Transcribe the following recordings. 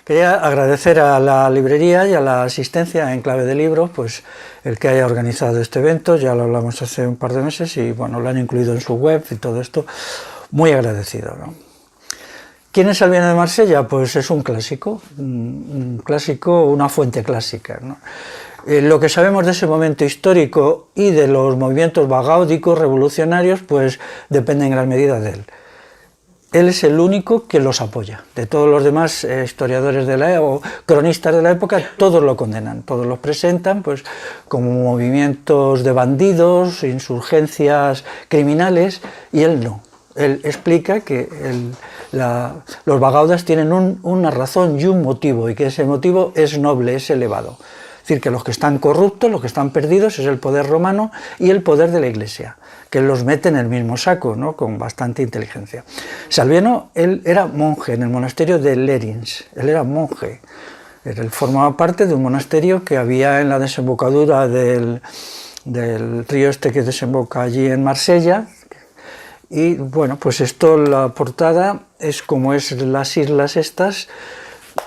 Quería agradecer a la librería y a la asistencia en Clave de Libros, pues el que haya organizado este evento. Ya lo hablamos hace un par de meses y bueno, lo han incluido en su web y todo esto. Muy agradecido, ¿no? ¿Quién es Salviano de Marsella? Pues es un clásico, una fuente clásica, ¿no? Lo que sabemos de ese momento histórico y de los movimientos vagáudicos, revolucionarios, pues depende en gran medida de él. Él es el único que los apoya. De todos los demás historiadores de la o cronistas de la época, todos lo condenan, todos los presentan pues, como movimientos de bandidos, insurgencias criminales, y él no. Él explica que los vagaudas tienen una razón y un motivo, y que ese motivo es noble, es elevado. Es decir, que los que están corruptos, los que están perdidos, es el poder romano y el poder de la Iglesia, que los mete en el mismo saco, ¿no? Con bastante inteligencia. Salviano, él era monje en el monasterio de Lerins, él era monje. Él formaba parte de un monasterio que había en la desembocadura del río este que desemboca allí en Marsella. Y bueno, pues esto, la portada es como es las islas estas.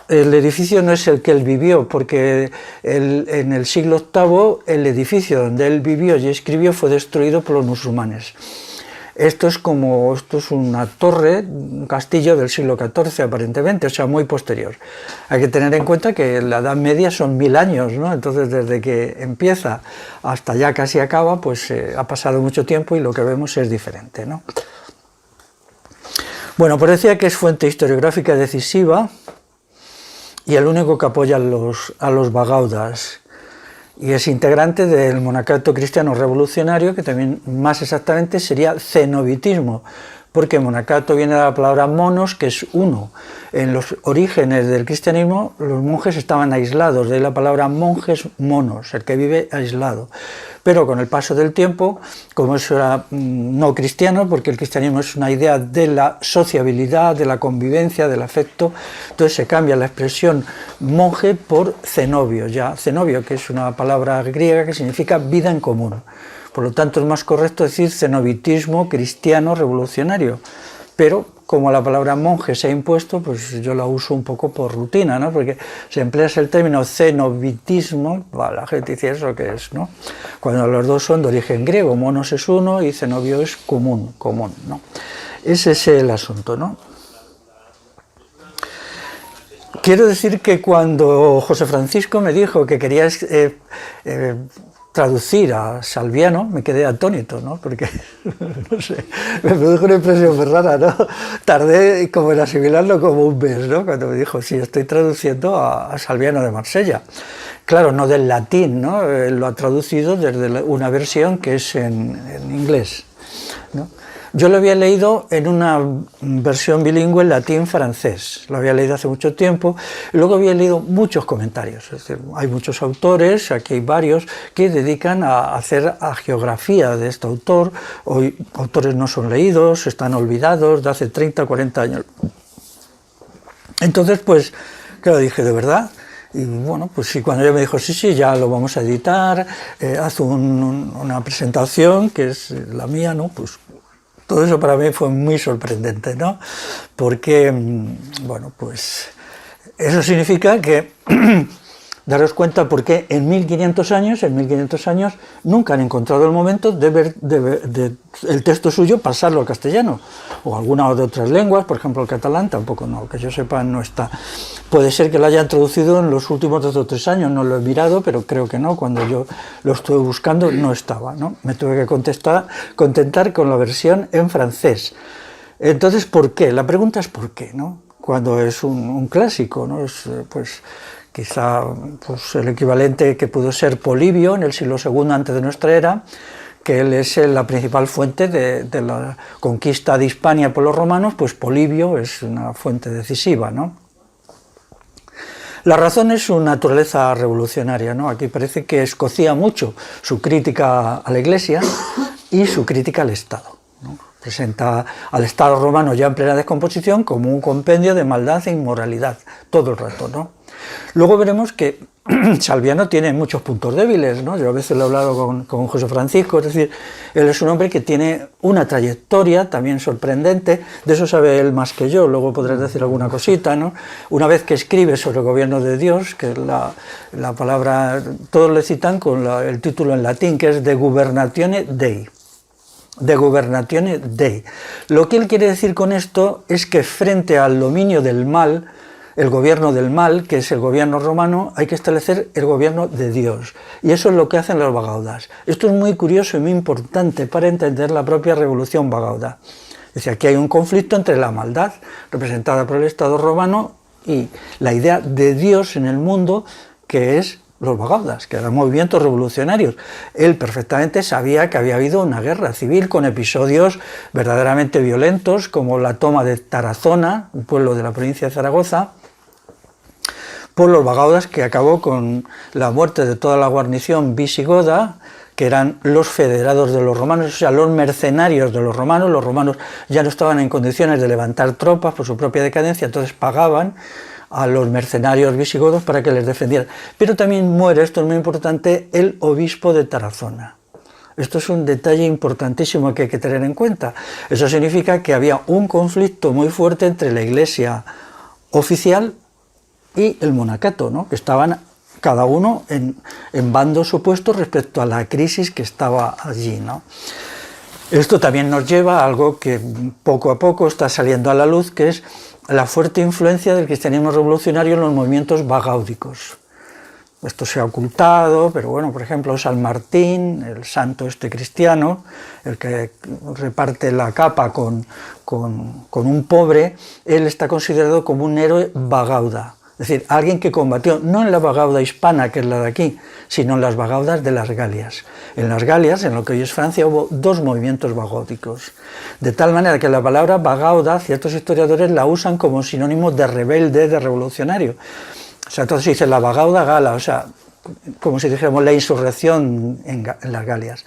El edificio no es el que él vivió, porque en el siglo VIII el edificio donde él vivió y escribió fue destruido por los musulmanes. Esto es una torre, un castillo del siglo XIV aparentemente, o sea, muy posterior. Hay que tener en cuenta que la Edad Media son 1000 años, ¿no? Entonces desde que empieza hasta ya casi acaba, pues ha pasado mucho tiempo y lo que vemos es diferente, ¿no? Bueno, pues decía que es fuente historiográfica decisiva y el único que apoya a los vagaudas, y es integrante del monacato cristiano revolucionario, que también más exactamente sería cenobitismo, porque monacato viene de la palabra monos, que es uno. En los orígenes del cristianismo los monjes estaban aislados, de ahí la palabra monjes monos, el que vive aislado. Pero con el paso del tiempo, como eso era no cristiano, porque el cristianismo es una idea de la sociabilidad, de la convivencia, del afecto, entonces se cambia la expresión monje por cenobio, ya cenobio, que es una palabra griega que significa vida en común. Por lo tanto es más correcto decir cenobitismo cristiano revolucionario, pero como la palabra monje se ha impuesto, pues yo la uso un poco por rutina, ¿no? Porque si empleas el término cenobitismo, bueno, la gente dice eso que es, ¿no? Cuando los dos son de origen griego, monos es uno y cenobio es común, ¿no? Ese es el asunto, ¿no? Quiero decir que cuando José Francisco me dijo que quería traducir a Salviano, me quedé atónito, ¿no? Porque, no sé, me produjo una impresión muy rara, ¿no? Tardé como en asimilarlo como un mes, ¿no? Cuando me dijo, sí, estoy traduciendo a Salviano de Marsella. Claro, no del latín, ¿no? Él lo ha traducido desde una versión que es en inglés, ¿no? Yo lo había leído en una versión bilingüe latín-francés, lo había leído hace mucho tiempo, y luego había leído muchos comentarios. Es decir, hay muchos autores, aquí hay varios, que dedican a hacer geografía de este autor. Hoy autores no son leídos, están olvidados de hace 30 o 40 años. Entonces, pues, claro, dije, ¿de verdad? Y bueno, pues sí, cuando ella me dijo, sí, ya lo vamos a editar, haz una presentación, que es la mía, ¿no? Pues todo eso para mí fue muy sorprendente, ¿no? Porque, bueno, pues eso significa que daros cuenta porque en 1500 años nunca han encontrado el momento de ver el texto suyo pasarlo al castellano, o alguna de otras lenguas, por ejemplo el catalán tampoco, no, que yo sepa no está. Puede ser que lo hayan traducido en los últimos 2 o 3 años, no lo he mirado, pero creo que no, cuando yo lo estuve buscando no estaba, ¿no? Me tuve que contentar con la versión en francés. Entonces, ¿por qué? La pregunta es ¿por qué?, ¿no? Cuando es un clásico, ¿no? Es, pues, quizá pues, el equivalente que pudo ser Polibio en el siglo II antes de nuestra era, que él es la principal fuente de la conquista de Hispania por los romanos, pues Polibio es una fuente decisiva, ¿no? La razón es su naturaleza revolucionaria, ¿no? Aquí parece que escocía mucho su crítica a la Iglesia y su crítica al Estado, ¿no? Presenta al Estado romano ya en plena descomposición como un compendio de maldad e inmoralidad, todo el rato, ¿no? Luego veremos que Salviano tiene muchos puntos débiles, ¿no? Yo a veces lo he hablado con José Francisco, es decir, él es un hombre que tiene una trayectoria también sorprendente, de eso sabe él más que yo, luego podrás decir alguna cosita, ¿no? Una vez que escribe sobre el gobierno de Dios, que la palabra, todos le citan con el título en latín, que es De Gubernatione Dei. De Gubernatione Dei. Lo que él quiere decir con esto es que frente al dominio del mal, el gobierno del mal, que es el gobierno romano, hay que establecer el gobierno de Dios. Y eso es lo que hacen los bagaudas. Esto es muy curioso y muy importante para entender la propia revolución bagauda. Es decir, aquí hay un conflicto entre la maldad, representada por el Estado romano, y la idea de Dios en el mundo, que es los bagaudas, que eran movimientos revolucionarios. Él perfectamente sabía que había habido una guerra civil con episodios verdaderamente violentos, como la toma de Tarazona, un pueblo de la provincia de Zaragoza, por los bagaudas, que acabó con la muerte de toda la guarnición visigoda, que eran los federados de los romanos, o sea, los mercenarios de los romanos. Los romanos ya no estaban en condiciones de levantar tropas por su propia decadencia, entonces pagaban a los mercenarios visigodos para que les defendieran. Pero también muere, esto es muy importante, el obispo de Tarazona. Esto es un detalle importantísimo que hay que tener en cuenta. Eso significa que había un conflicto muy fuerte entre la iglesia oficial y el monacato, ¿no? Que estaban cada uno en bandos opuestos respecto a la crisis que estaba allí, ¿no? Esto también nos lleva a algo que poco a poco está saliendo a la luz, que es la fuerte influencia del cristianismo revolucionario en los movimientos bagáudicos. Esto se ha ocultado, pero bueno, por ejemplo, San Martín, el santo cristiano, el que reparte la capa con un pobre, él está considerado como un héroe bagauda. Es decir, alguien que combatió no en la bagauda hispana, que es la de aquí, sino en las bagaudas de las Galias. En las Galias, en lo que hoy es Francia, hubo dos movimientos bagáudicos. De tal manera que la palabra bagauda, ciertos historiadores la usan como sinónimo de rebelde, de revolucionario. O sea, entonces se dice la bagauda gala, o sea, como si dijéramos la insurrección en las Galias.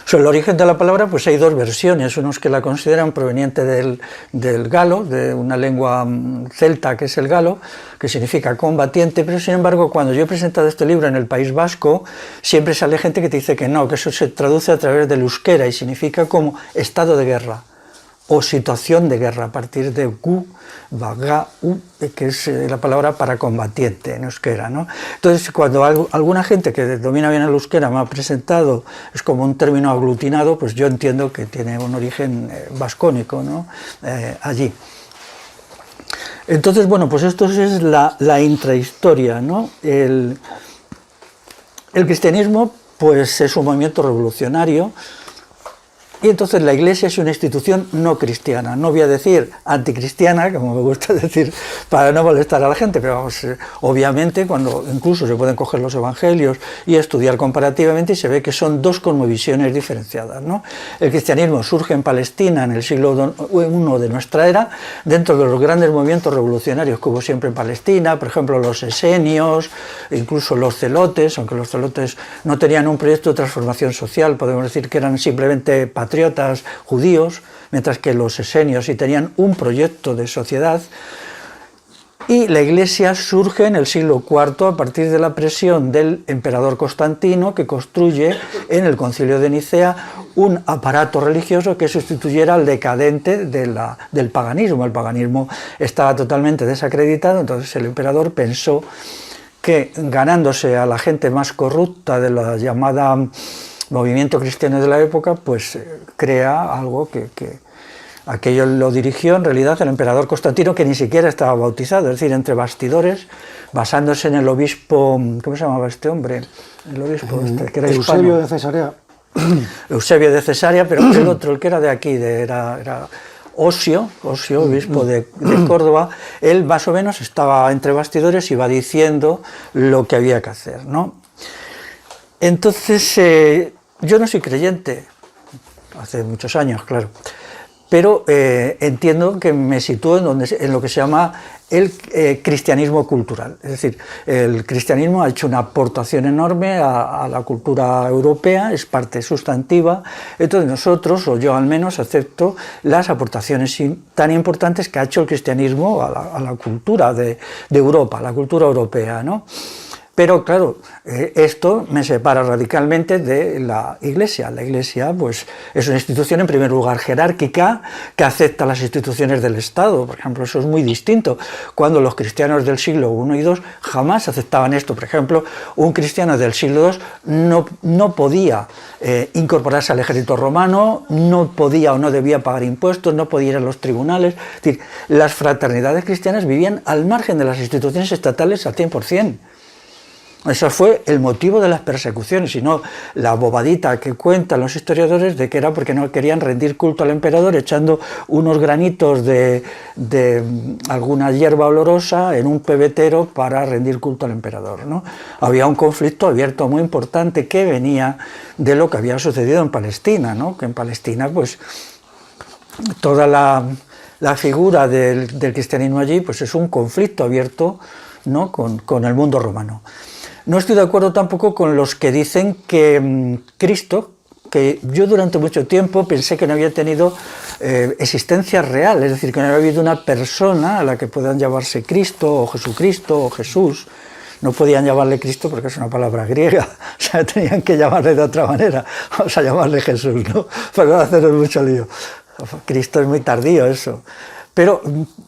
Sobre el origen de la palabra, pues hay dos versiones, unos que la consideran proveniente del galo, de una lengua celta que es el galo, que significa combatiente, pero sin embargo cuando yo he presentado este libro en el País Vasco, siempre sale gente que te dice que no, que eso se traduce a través del euskera y significa como estado de guerra o situación de guerra, a partir de gu, baga, u, que es la palabra para combatiente en euskera, ¿no? Entonces, cuando alguna gente que domina bien el euskera me ha presentado, es como un término aglutinado, pues yo entiendo que tiene un origen vascónico, ¿no? Allí. Entonces, bueno, pues esto es la intrahistoria, ¿no? El cristianismo, pues es un movimiento revolucionario. Y entonces la Iglesia es una institución no cristiana, no voy a decir anticristiana, como me gusta decir, para no molestar a la gente, pero vamos, obviamente cuando incluso se pueden coger los evangelios y estudiar comparativamente y se ve que son dos cosmovisiones diferenciadas, ¿no? El cristianismo surge en Palestina en el siglo I de nuestra era, dentro de los grandes movimientos revolucionarios que hubo siempre en Palestina, por ejemplo los esenios, incluso los celotes, aunque los celotes no tenían un proyecto de transformación social, podemos decir que eran simplemente patriotas judíos, mientras que los esenios sí tenían un proyecto de sociedad. Y la Iglesia surge en el siglo IV a partir de la presión del emperador Constantino, que construye en el Concilio de Nicea un aparato religioso que sustituyera al decadente del paganismo. El paganismo estaba totalmente desacreditado, entonces el emperador pensó que ganándose a la gente más corrupta de la llamada movimiento cristiano de la época, pues crea algo que aquello lo dirigió en realidad el emperador Constantino, que ni siquiera estaba bautizado, es decir, entre bastidores, basándose en el obispo, ¿cómo se llamaba este hombre? El obispo que era Eusebio de Cesarea. Eusebio de Cesarea, pero el otro, el que era de aquí, era Osio, obispo de Córdoba. Él más o menos estaba entre bastidores y iba diciendo lo que había que hacer, ¿no? Entonces, yo no soy creyente, hace muchos años, claro, pero entiendo que me sitúo en lo que se llama el cristianismo cultural. Es decir, el cristianismo ha hecho una aportación enorme a la cultura europea, es parte sustantiva, entonces nosotros, o yo al menos, acepto las aportaciones tan importantes que ha hecho el cristianismo a la cultura de Europa, a la cultura europea, ¿no? Pero claro, esto me separa radicalmente de la Iglesia. La Iglesia pues, es una institución en primer lugar jerárquica que acepta las instituciones del Estado. Por ejemplo, eso es muy distinto. Cuando los cristianos del siglo I y II jamás aceptaban esto. Por ejemplo, un cristiano del siglo II no podía incorporarse al ejército romano, no podía o no debía pagar impuestos, no podía ir a los tribunales. Es decir, las fraternidades cristianas vivían al margen de las instituciones estatales al 100%. Eso fue el motivo de las persecuciones, y no la bobadita que cuentan los historiadores de que era porque no querían rendir culto al emperador echando unos granitos de alguna hierba olorosa en un pebetero para rendir culto al emperador, ¿no? Había un conflicto abierto muy importante que venía de lo que había sucedido en Palestina, ¿no? Que en Palestina pues toda la figura del cristianismo allí pues es un conflicto abierto, ¿no? con el mundo romano. No estoy de acuerdo tampoco con los que dicen que Cristo, que yo durante mucho tiempo pensé que no había tenido existencia real, es decir, que no había habido una persona a la que puedan llamarse Cristo o Jesucristo o Jesús. No podían llamarle Cristo porque es una palabra griega, o sea, tenían que llamarle de otra manera, vamos a llamarle Jesús, ¿no? Para no hacernos mucho lío. Cristo es muy tardío eso. Pero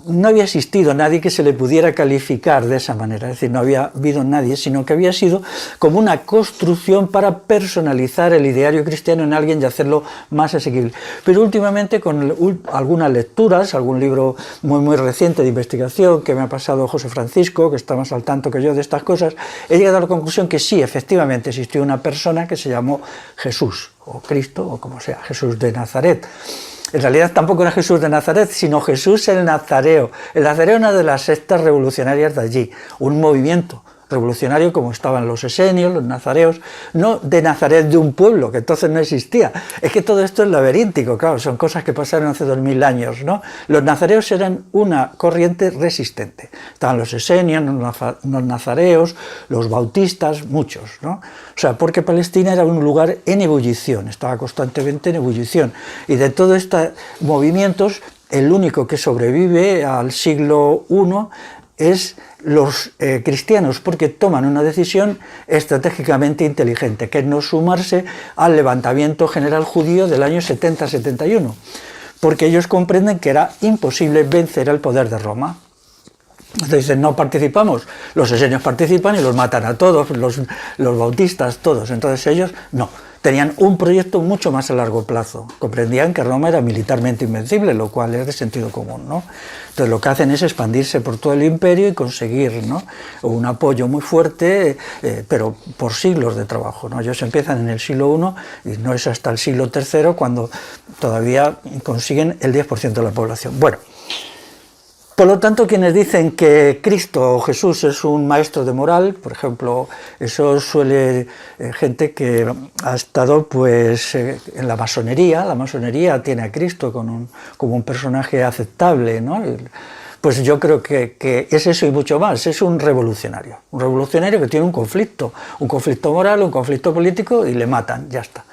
no había existido nadie que se le pudiera calificar de esa manera, es decir, no había habido nadie, sino que había sido como una construcción para personalizar el ideario cristiano en alguien y hacerlo más asequible. Pero últimamente, con algunas lecturas, algún libro muy reciente de investigación que me ha pasado José Francisco, que está más al tanto que yo de estas cosas, he llegado a la conclusión que sí, efectivamente existió una persona que se llamó Jesús, o Cristo, o como sea, Jesús de Nazaret. En realidad tampoco era Jesús de Nazaret, sino Jesús el Nazareo. El Nazareo es una de las sectas revolucionarias de allí, un movimiento revolucionario como estaban los esenios, los nazareos, no de Nazaret de un pueblo, que entonces no existía. Es que todo esto es laberíntico, claro, son cosas que pasaron hace 2000 años, ¿no? Los nazareos eran una corriente resistente. Estaban los esenios, los nazareos, los bautistas, muchos, ¿no? O sea, porque Palestina era un lugar en ebullición, estaba constantemente en ebullición. Y de todos estos movimientos, el único que sobrevive al siglo I es los cristianos, porque toman una decisión estratégicamente inteligente, que es no sumarse al levantamiento general judío del año 70-71, porque ellos comprenden que era imposible vencer al poder de Roma. Entonces dicen, no participamos, los esenios participan y los matan a todos, los bautistas, todos, entonces ellos no. Tenían un proyecto mucho más a largo plazo, comprendían que Roma era militarmente invencible, lo cual es de sentido común, ¿no? Entonces lo que hacen es expandirse por todo el imperio y conseguir, ¿no?, un apoyo muy fuerte, pero por siglos de trabajo, ¿no? Ellos empiezan en el siglo I y no es hasta el siglo III cuando todavía consiguen el 10% de la población. Bueno, por lo tanto, quienes dicen que Cristo o Jesús es un maestro de moral, por ejemplo, eso suele gente que ha estado pues en la masonería tiene a Cristo como un personaje aceptable, ¿no? Pues yo creo que es eso y mucho más, es un revolucionario que tiene un conflicto moral, un conflicto político y le matan, ya está.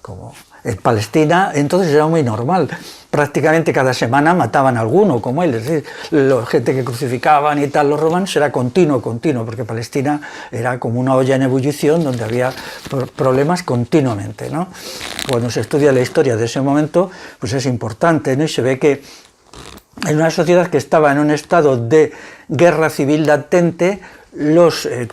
Como en Palestina entonces era muy normal, prácticamente cada semana mataban a alguno como él, es decir, la gente que crucificaban y tal, los romanos, era continuo, porque Palestina era como una olla en ebullición donde había problemas continuamente, ¿no? Cuando se estudia la historia de ese momento, pues es importante, ¿no? Y se ve que en una sociedad que estaba en un estado de guerra civil latente,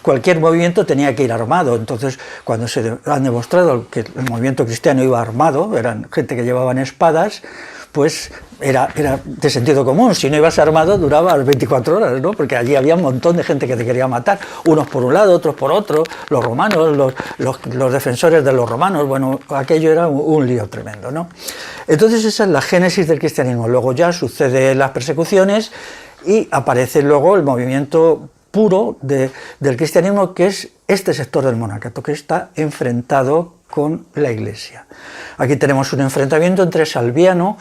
cualquier movimiento tenía que ir armado. Entonces, cuando se han demostrado que el movimiento cristiano iba armado, eran gente que llevaban espadas, pues era de sentido común. Si no ibas armado, duraba 24 horas, ¿no? Porque allí había un montón de gente que te quería matar, unos por un lado, otros por otro, los romanos, los defensores de los romanos, bueno, aquello era un lío tremendo, ¿no? Entonces esa es la génesis del cristianismo. Luego ya suceden las persecuciones y aparece luego el movimiento puro del cristianismo, que es este sector del monacato, que está enfrentado con la Iglesia. Aquí tenemos un enfrentamiento entre Salviano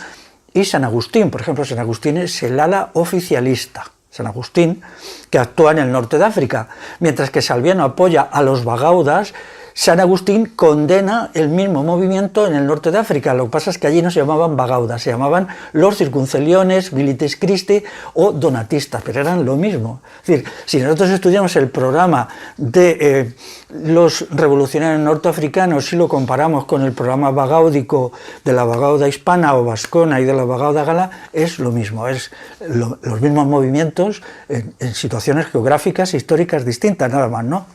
y San Agustín. Por ejemplo, San Agustín es el ala oficialista. San Agustín, que actúa en el norte de África, mientras que Salviano apoya a los bagaudas. San Agustín condena el mismo movimiento en el norte de África. Lo que pasa es que allí no se llamaban bagaudas, se llamaban los circunceliones, milites Christi o donatistas, pero eran lo mismo. Es decir, si nosotros estudiamos el programa de los revolucionarios norteafricanos y lo comparamos con el programa bagáudico de la bagauda hispana o vascona y de la bagauda gala, es lo mismo, es los mismos movimientos en situaciones geográficas, históricas distintas, nada más, ¿no?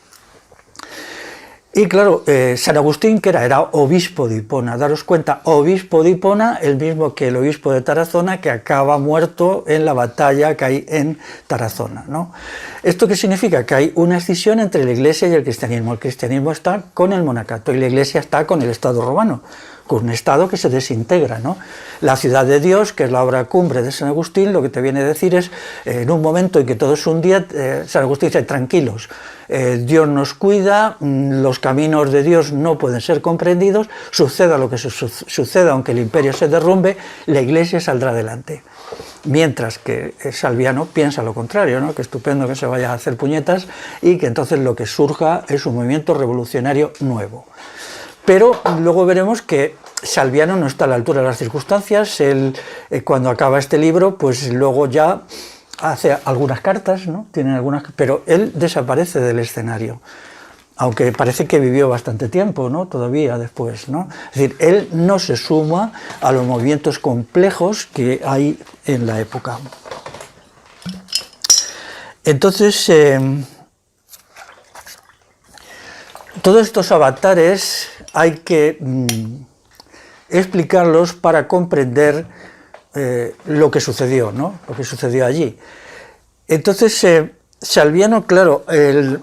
Y claro, San Agustín, que era obispo de Hipona, daros cuenta, obispo de Hipona, el mismo que el obispo de Tarazona, que acaba muerto en la batalla que hay en Tarazona, ¿no? ¿Esto qué significa? Que hay una escisión entre la Iglesia y el cristianismo. El cristianismo está con el monacato y la Iglesia está con el Estado romano, con un Estado que se desintegra, ¿no? La ciudad de Dios, que es la obra cumbre de San Agustín, lo que te viene a decir es, en un momento en que todo es un día, San Agustín dice, tranquilos, Dios nos cuida, los caminos de Dios no pueden ser comprendidos, suceda lo que suceda, aunque el imperio se derrumbe, la Iglesia saldrá adelante. Mientras que Salviano piensa lo contrario, ¿no? Que estupendo que se vaya a hacer puñetas y que entonces lo que surja es un movimiento revolucionario nuevo. Pero luego veremos que Salviano no está a la altura de las circunstancias. Él, cuando acaba este libro, pues luego ya hace algunas cartas, ¿no? Tienen algunas, pero él desaparece del escenario, aunque parece que vivió bastante tiempo, ¿no? Todavía después, ¿no? Es decir, él no se suma a los movimientos complejos que hay en la época. Entonces, todos estos avatares hay que explicarlos para comprender lo que sucedió, ¿no? Lo que sucedió allí. Entonces, Salviano, claro, en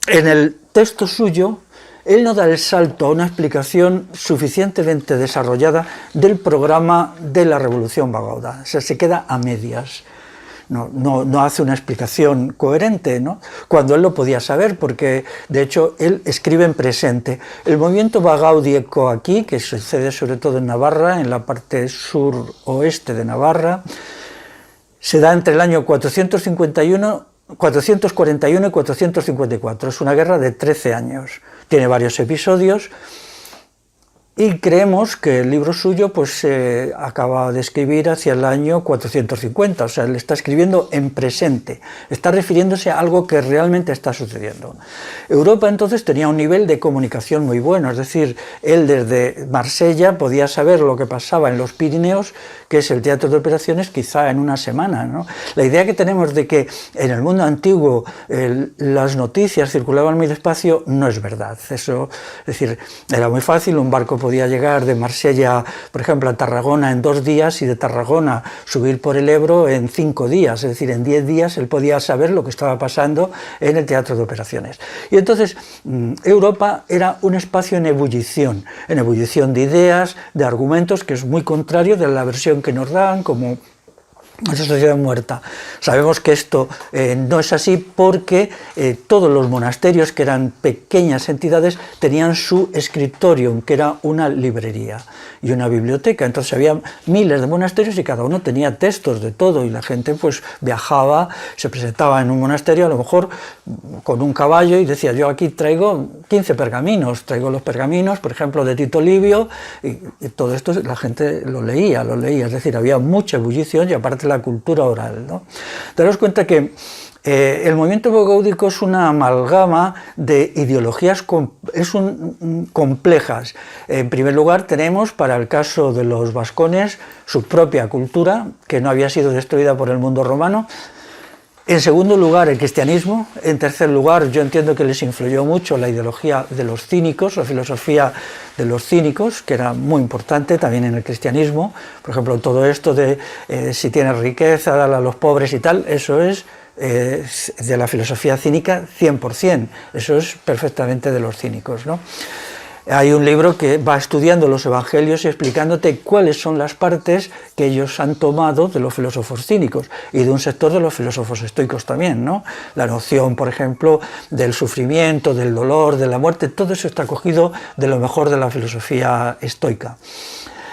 el texto suyo, él no da el salto a una explicación suficientemente desarrollada del programa de la Revolución Bagauda. O sea, se queda a medias. No hace una explicación coherente, ¿no? Cuando él lo podía saber, porque de hecho él escribe en presente. El movimiento bagaudíaco aquí, que sucede sobre todo en Navarra, en la parte sur-oeste de Navarra, se da entre el año 441 y 454. Es una guerra de 13 años. Tiene varios episodios. Y creemos que el libro suyo pues se acaba de escribir hacia el año 450, o sea, él está escribiendo en presente, está refiriéndose a algo que realmente está sucediendo. Europa entonces tenía un nivel de comunicación muy bueno, es decir, él desde Marsella podía saber lo que pasaba en los Pirineos, que es el teatro de operaciones, quizá en una semana, ¿no? La idea que tenemos de que en el mundo antiguo las noticias circulaban muy despacio no es verdad. Eso, es decir, era muy fácil, un barco podía llegar de Marsella, por ejemplo, a Tarragona en 2 días y de Tarragona subir por el Ebro en 5 días, es decir, en 10 días él podía saber lo que estaba pasando en el teatro de operaciones. Y entonces Europa era un espacio en ebullición de ideas, de argumentos, que es muy contrario de la versión que nos dan como esa sociedad muerta. Sabemos que esto no es así porque todos los monasterios, que eran pequeñas entidades, tenían su escritorium, que era una librería y una biblioteca. Entonces había miles de monasterios y cada uno tenía textos de todo, y la gente pues viajaba, se presentaba en un monasterio a lo mejor con un caballo y decía: yo aquí traigo 15 pergaminos, traigo los pergaminos, por ejemplo, de Tito Livio, y todo esto la gente lo leía, es decir, había mucha ebullición y aparte la cultura oral, ¿no? Daros cuenta que el movimiento bagaúdico es una amalgama de ideologías complejas. En primer lugar, tenemos, para el caso de los vascones, su propia cultura, que no había sido destruida por el mundo romano. En segundo lugar, el cristianismo. En tercer lugar, yo entiendo que les influyó mucho la ideología de los cínicos, la filosofía de los cínicos, que era muy importante también en el cristianismo. Por ejemplo, todo esto de si tienes riqueza, dale a los pobres y tal, eso es de la filosofía cínica 100%, eso es perfectamente de los cínicos, ¿no? Hay un libro que va estudiando los evangelios y explicándote cuáles son las partes que ellos han tomado de los filósofos cínicos y de un sector de los filósofos estoicos también, ¿no? La noción, por ejemplo, del sufrimiento, del dolor, de la muerte, todo eso está cogido de lo mejor de la filosofía estoica.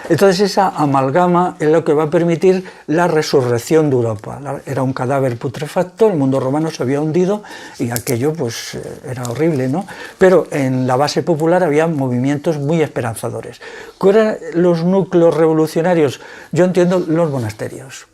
Entonces esa amalgama es lo que va a permitir la resurrección de Europa. Era un cadáver putrefacto, el mundo romano se había hundido y aquello pues era horrible, ¿no? Pero en la base popular había movimientos muy esperanzadores. ¿Cuáles eran los núcleos revolucionarios? Yo entiendo los monasterios.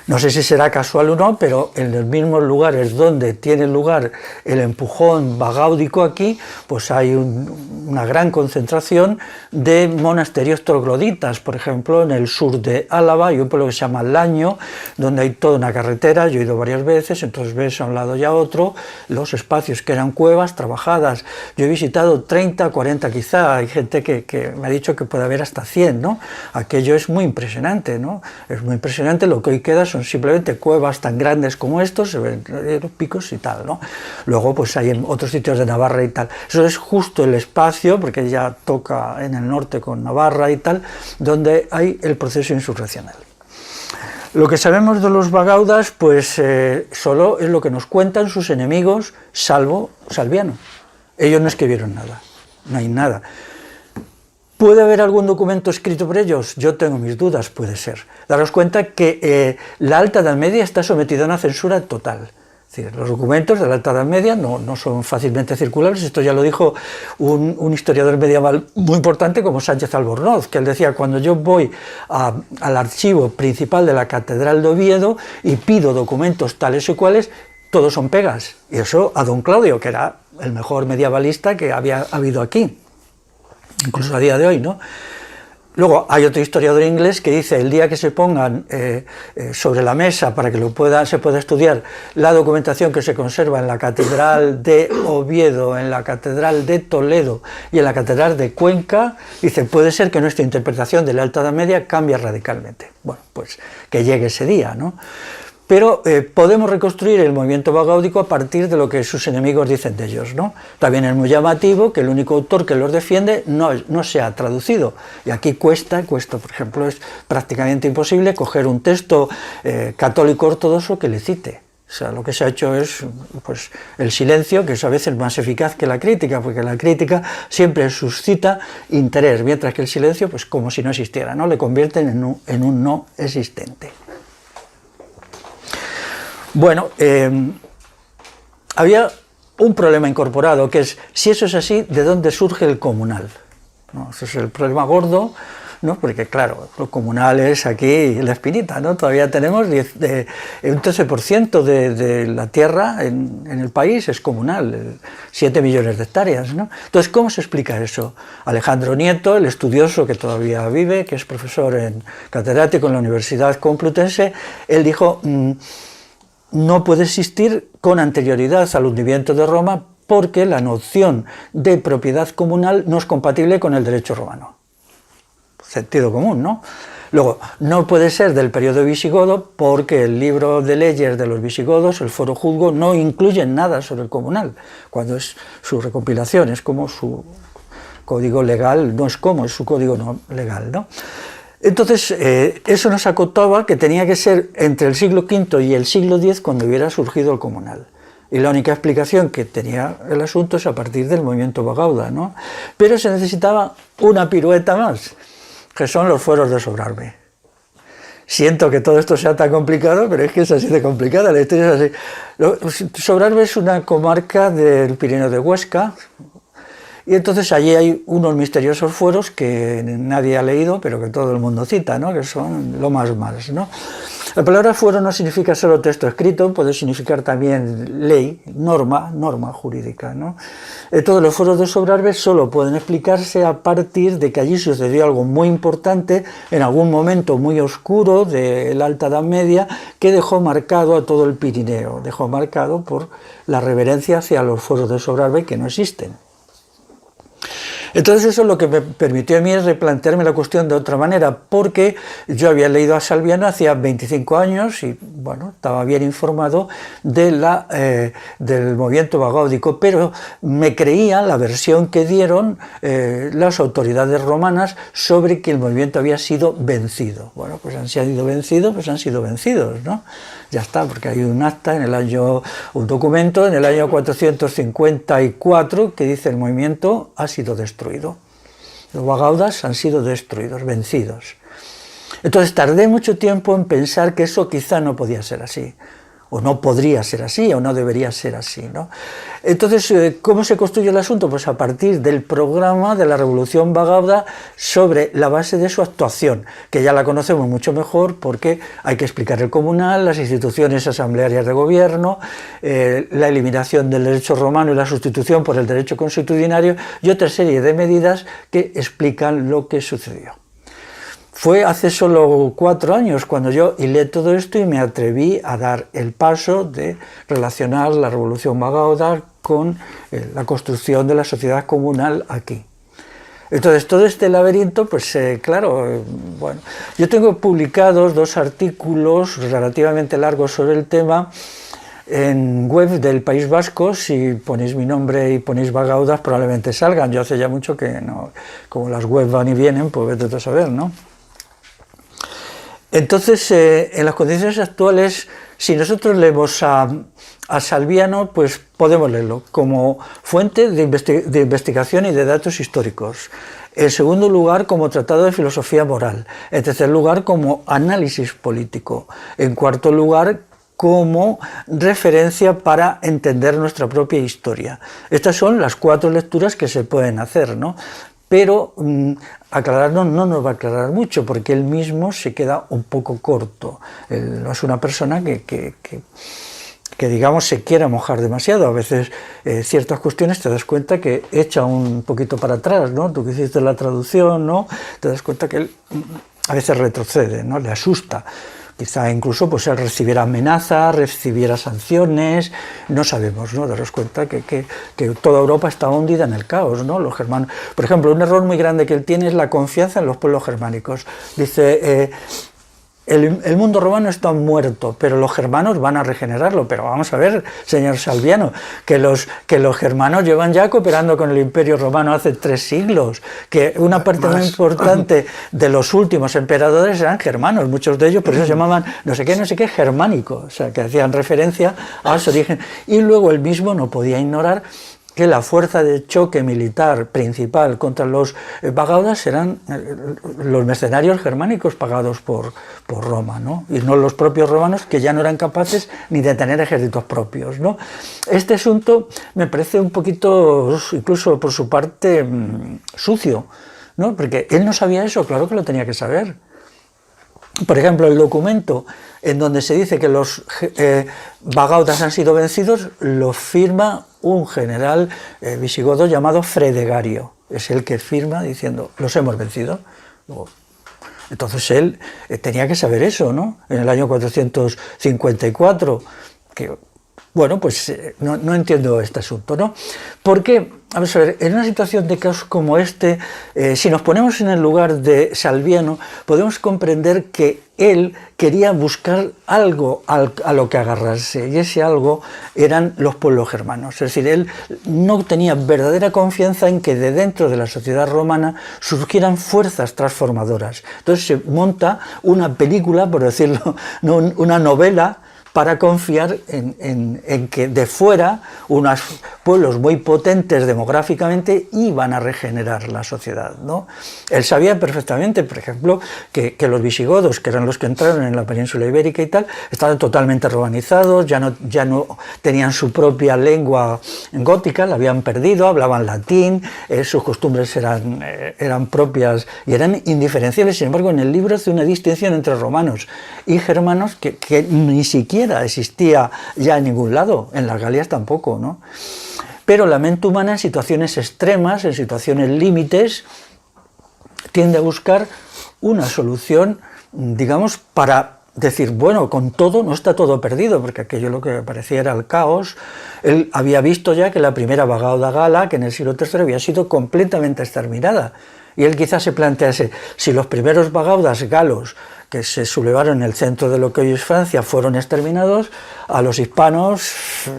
No sé si será casual o no, pero en los mismos lugares donde tiene lugar el empujón bagáudico aquí, pues hay una gran concentración de monasterios trogloditas. Por ejemplo, en el sur de Álava hay un pueblo que se llama Laño, donde hay toda una carretera, yo he ido varias veces, entonces ves a un lado y a otro los espacios que eran cuevas trabajadas. Yo he visitado 30, 40 quizá, hay gente que me ha dicho que puede haber hasta 100, ¿no? Aquello es muy impresionante, ¿no? Es muy impresionante, lo que hoy queda son simplemente cuevas tan grandes como estos, se ven los picos y tal, ¿no? Luego pues hay en otros sitios de Navarra y tal. Eso es justo el espacio, porque ya toca en el norte con Navarra y tal, donde hay el proceso insurreccional. Lo que sabemos de los bagaudas, pues solo es lo que nos cuentan sus enemigos, salvo Salviano. Ellos no escribieron nada, no hay nada. ¿Puede haber algún documento escrito por ellos? Yo tengo mis dudas, puede ser. Daros cuenta que la Alta Edad Media está sometida a una censura total. Es decir, los documentos de la Alta Edad Media no son fácilmente circulables. Esto ya lo dijo un historiador medieval muy importante como Sánchez Albornoz, que él decía: cuando yo voy al archivo principal de la Catedral de Oviedo y pido documentos tales y cuales, todos son pegas. Y eso a don Claudio, que era el mejor medievalista que había habido aquí, incluso a día de hoy, ¿no? Luego hay otro historiador inglés que dice: el día que se pongan sobre la mesa para que se pueda estudiar la documentación que se conserva en la Catedral de Oviedo, en la Catedral de Toledo y en la Catedral de Cuenca, dice, puede ser que nuestra interpretación de la Alta Edad Media cambie radicalmente. Bueno, pues que llegue ese día, ¿no? Pero podemos reconstruir el movimiento bagáudico a partir de lo que sus enemigos dicen de ellos, ¿no? También es muy llamativo que el único autor que los defiende no se ha traducido. Y aquí cuesta, por ejemplo, es prácticamente imposible coger un texto católico ortodoxo que le cite. O sea, lo que se ha hecho es pues, el silencio, que es a veces más eficaz que la crítica, porque la crítica siempre suscita interés, mientras que el silencio, pues como si no existiera, ¿no? Le convierten en un no existente. Bueno, había un problema incorporado, que es, si eso es así, ¿de dónde surge el comunal? ¿No? Ese es el problema gordo, ¿no? Porque claro, lo comunal es aquí la espinita, ¿no? Todavía tenemos un 13% de la tierra en el país es comunal, 7 millones de hectáreas, ¿no? Entonces, ¿cómo se explica eso? Alejandro Nieto, el estudioso que todavía vive, que es profesor catedrático en la Universidad Complutense, él dijo: no puede existir con anterioridad al hundimiento de Roma porque la noción de propiedad comunal no es compatible con el derecho romano. Sentido común, ¿no? Luego, no puede ser del periodo visigodo porque el libro de leyes de los visigodos, el Foro Juzgo, no incluye nada sobre el comunal, cuando es su recompilación, es como su código legal, no es como, es su código no legal, ¿no? Entonces, eso nos acotaba que tenía que ser entre el siglo V y el siglo X cuando hubiera surgido el comunal. Y la única explicación que tenía el asunto es a partir del movimiento bagauda, ¿no? Pero se necesitaba una pirueta más, que son los fueros de Sobrarbe. Siento que todo esto sea tan complicado, pero es que es así de complicada, la historia es así. Sobrarbe es una comarca del Pirineo de Huesca, y entonces allí hay unos misteriosos fueros que nadie ha leído, pero que todo el mundo cita, ¿no? Que son lo más, ¿no? La palabra fuero no significa solo texto escrito, puede significar también ley, norma jurídica, ¿no? Todos los fueros de Sobrarbe solo pueden explicarse a partir de que allí sucedió algo muy importante en algún momento muy oscuro de la Alta Edad Media que dejó marcado a todo el Pirineo, dejó marcado por la reverencia hacia los fueros de Sobrarbe que no existen. Entonces eso es lo que me permitió a mí replantearme la cuestión de otra manera, porque yo había leído a Salviano hacía 25 años y bueno, estaba bien informado del movimiento bagáudico, pero me creía la versión que dieron las autoridades romanas sobre que el movimiento había sido vencido. Bueno, pues han sido vencidos, ¿no? Ya está, porque hay un acta un documento en el año 454 que dice el movimiento ha sido destruido. Los Bagaudas han sido destruidos, vencidos. Entonces tardé mucho tiempo en pensar que eso quizá no podía ser así, o no podría ser así, o no debería ser así, ¿no? Entonces, ¿cómo se construye el asunto? Pues a partir del programa de la Revolución Bagauda sobre la base de su actuación, que ya la conocemos mucho mejor porque hay que explicar el comunal, las instituciones asamblearias de gobierno, la eliminación del derecho romano y la sustitución por el derecho consuetudinario y otra serie de medidas que explican lo que sucedió. Fue hace solo 4 años cuando yo hilé todo esto y me atreví a dar el paso de relacionar la Revolución Bagauda con la construcción de la sociedad comunal aquí. Entonces todo este laberinto, pues claro, bueno, yo tengo publicados 2 artículos relativamente largos sobre el tema en web del País Vasco. Si ponéis mi nombre y ponéis Bagaudas probablemente salgan. Yo hace ya mucho que no, como las webs van y vienen, pues vete a saber, ¿no? Entonces, en las condiciones actuales, si nosotros leemos a Salviano, pues podemos leerlo como fuente de investigación y de datos históricos. En segundo lugar, como tratado de filosofía moral. En tercer lugar, como análisis político. En cuarto lugar, como referencia para entender nuestra propia historia. Estas son las 4 lecturas que se pueden hacer, ¿no? Pero aclararnos no nos va a aclarar mucho, porque él mismo se queda un poco corto. Él no es una persona que digamos, se quiera mojar demasiado. A veces ciertas cuestiones te das cuenta que echa un poquito para atrás, ¿no? Tú que hiciste la traducción, ¿no? Te das cuenta que él a veces retrocede, ¿no? Le asusta. Quizá incluso pues él recibiera amenazas, recibiera sanciones, no sabemos, ¿no? Daros cuenta que toda Europa está hundida en el caos, ¿no? Los germanos, por ejemplo, un error muy grande que él tiene es la confianza en los pueblos germánicos. Dice, el mundo romano está muerto, pero los germanos van a regenerarlo. Pero vamos a ver, señor Salviano, que los germanos llevan ya cooperando con el Imperio Romano hace 3 siglos, que una parte muy importante de los últimos emperadores eran germanos, muchos de ellos por eso se llamaban no sé qué germánico, o sea, que hacían referencia a su origen. Y luego él mismo no podía ignorar que la fuerza de choque militar principal contra los bagaudas eran los mercenarios germánicos pagados por Roma, ¿no? Y no los propios romanos, que ya no eran capaces ni de tener ejércitos propios, ¿no? Este asunto me parece un poquito, incluso por su parte, sucio, ¿no? Porque él no sabía eso, claro que lo tenía que saber. Por ejemplo, el documento en donde se dice que los bagaudas han sido vencidos lo firma un general visigodo llamado Fredegario. Es el que firma diciendo, los hemos vencido. Entonces él tenía que saber eso, ¿no? En el año 454, que, bueno, pues no entiendo este asunto, ¿no? Porque, vamos a ver, en una situación de caos como este, si nos ponemos en el lugar de Salviano, podemos comprender que él quería buscar algo a lo que agarrarse, y ese algo eran los pueblos germanos. Es decir, él no tenía verdadera confianza en que de dentro de la sociedad romana surgieran fuerzas transformadoras. Entonces se monta una película, por decirlo, no, una novela, para confiar en que de fuera unos pueblos muy potentes demográficamente iban a regenerar la sociedad, ¿no? Él sabía perfectamente, por ejemplo, que los visigodos, que eran los que entraron en la península ibérica y tal, estaban totalmente romanizados, ya no tenían su propia lengua gótica, la habían perdido, hablaban latín, sus costumbres eran propias y eran indiferenciables. Sin embargo, en el libro hace una distinción entre romanos y germanos que ni siquiera existía ya en ningún lado, en las Galias tampoco, ¿no? Pero la mente humana en situaciones extremas, en situaciones límites, tiende a buscar una solución, digamos, para decir, bueno, con todo no está todo perdido, porque aquello lo que parecía era el caos. Él había visto ya que la primera bagauda gala, que en el siglo III había sido completamente exterminada, y él quizás se plantease, si los primeros bagaudas galos que se sublevaron en el centro de lo que hoy es Francia fueron exterminados, a los hispanos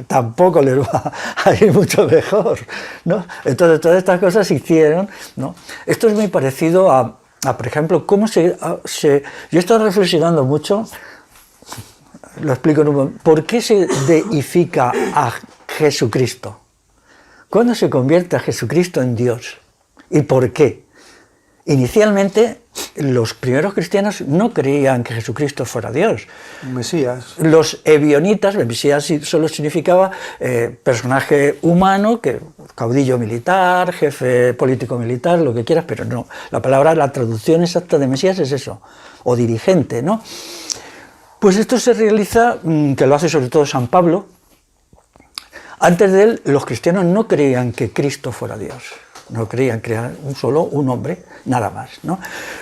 tampoco les va a ir mucho mejor, ¿no? Entonces todas estas cosas se hicieron, ¿no? Esto es muy parecido a por ejemplo, cómo yo he estado reflexionando mucho, lo explico en un momento, ¿por qué se deifica a Jesucristo? ¿Cuándo se convierte a Jesucristo en Dios? ¿Y por qué? Inicialmente, los primeros cristianos no creían que Jesucristo fuera Dios. Mesías. Los ebionitas, el Mesías solo significaba personaje humano, caudillo militar, jefe político militar, lo que quieras, pero no. La traducción exacta de Mesías es eso, o dirigente, ¿no? Pues esto se realiza, que lo hace sobre todo San Pablo. Antes de él, los cristianos no creían que Cristo fuera Dios. No creían, creían solo un hombre, nada más, ¿no?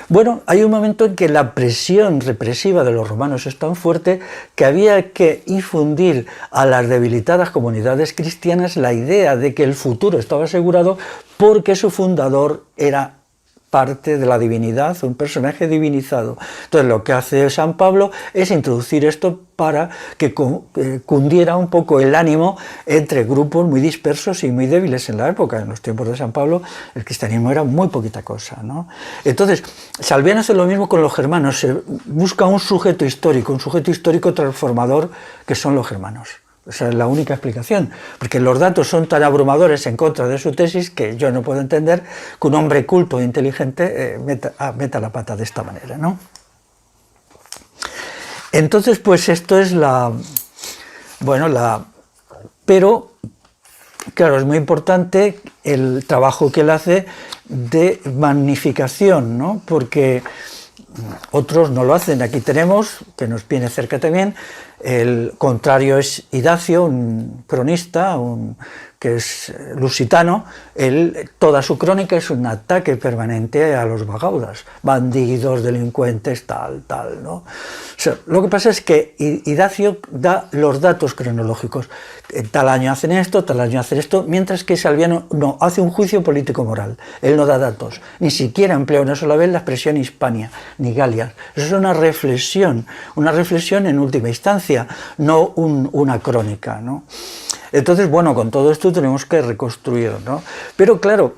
Bueno, hay un momento en que la presión represiva de los romanos es tan fuerte que había que infundir a las debilitadas comunidades cristianas la idea de que el futuro estaba asegurado porque su fundador era parte de la divinidad, un personaje divinizado. Entonces lo que hace San Pablo es introducir esto para que cundiera un poco el ánimo entre grupos muy dispersos y muy débiles en la época. En los tiempos de San Pablo el cristianismo era muy poquita cosa, ¿no? Entonces Salviano hace lo mismo con los germanos, se busca un sujeto histórico transformador que son los germanos. Esa es la única explicación, porque los datos son tan abrumadores en contra de su tesis que yo no puedo entender que un hombre culto e inteligente meta la pata de esta manera, ¿no? Entonces, pues esto es pero, claro, es muy importante el trabajo que él hace de magnificación, ¿no? Porque otros no lo hacen. Aquí tenemos, que nos viene cerca también, el contrario es Idacio, un cronista, que es lusitano. Toda su crónica es un ataque permanente a los bagaudas, bandidos, delincuentes, tal, ¿no? O sea, lo que pasa es que Idacio da los datos cronológicos. Tal año hacen esto, tal año hacen esto, mientras que Salviano no hace un juicio político-moral. Él no da datos, ni siquiera emplea una sola vez la expresión Hispania, ni Galia. Eso es una reflexión en última instancia, no una crónica, ¿no? Entonces, bueno, con todo esto tenemos que reconstruir, ¿no? Pero claro,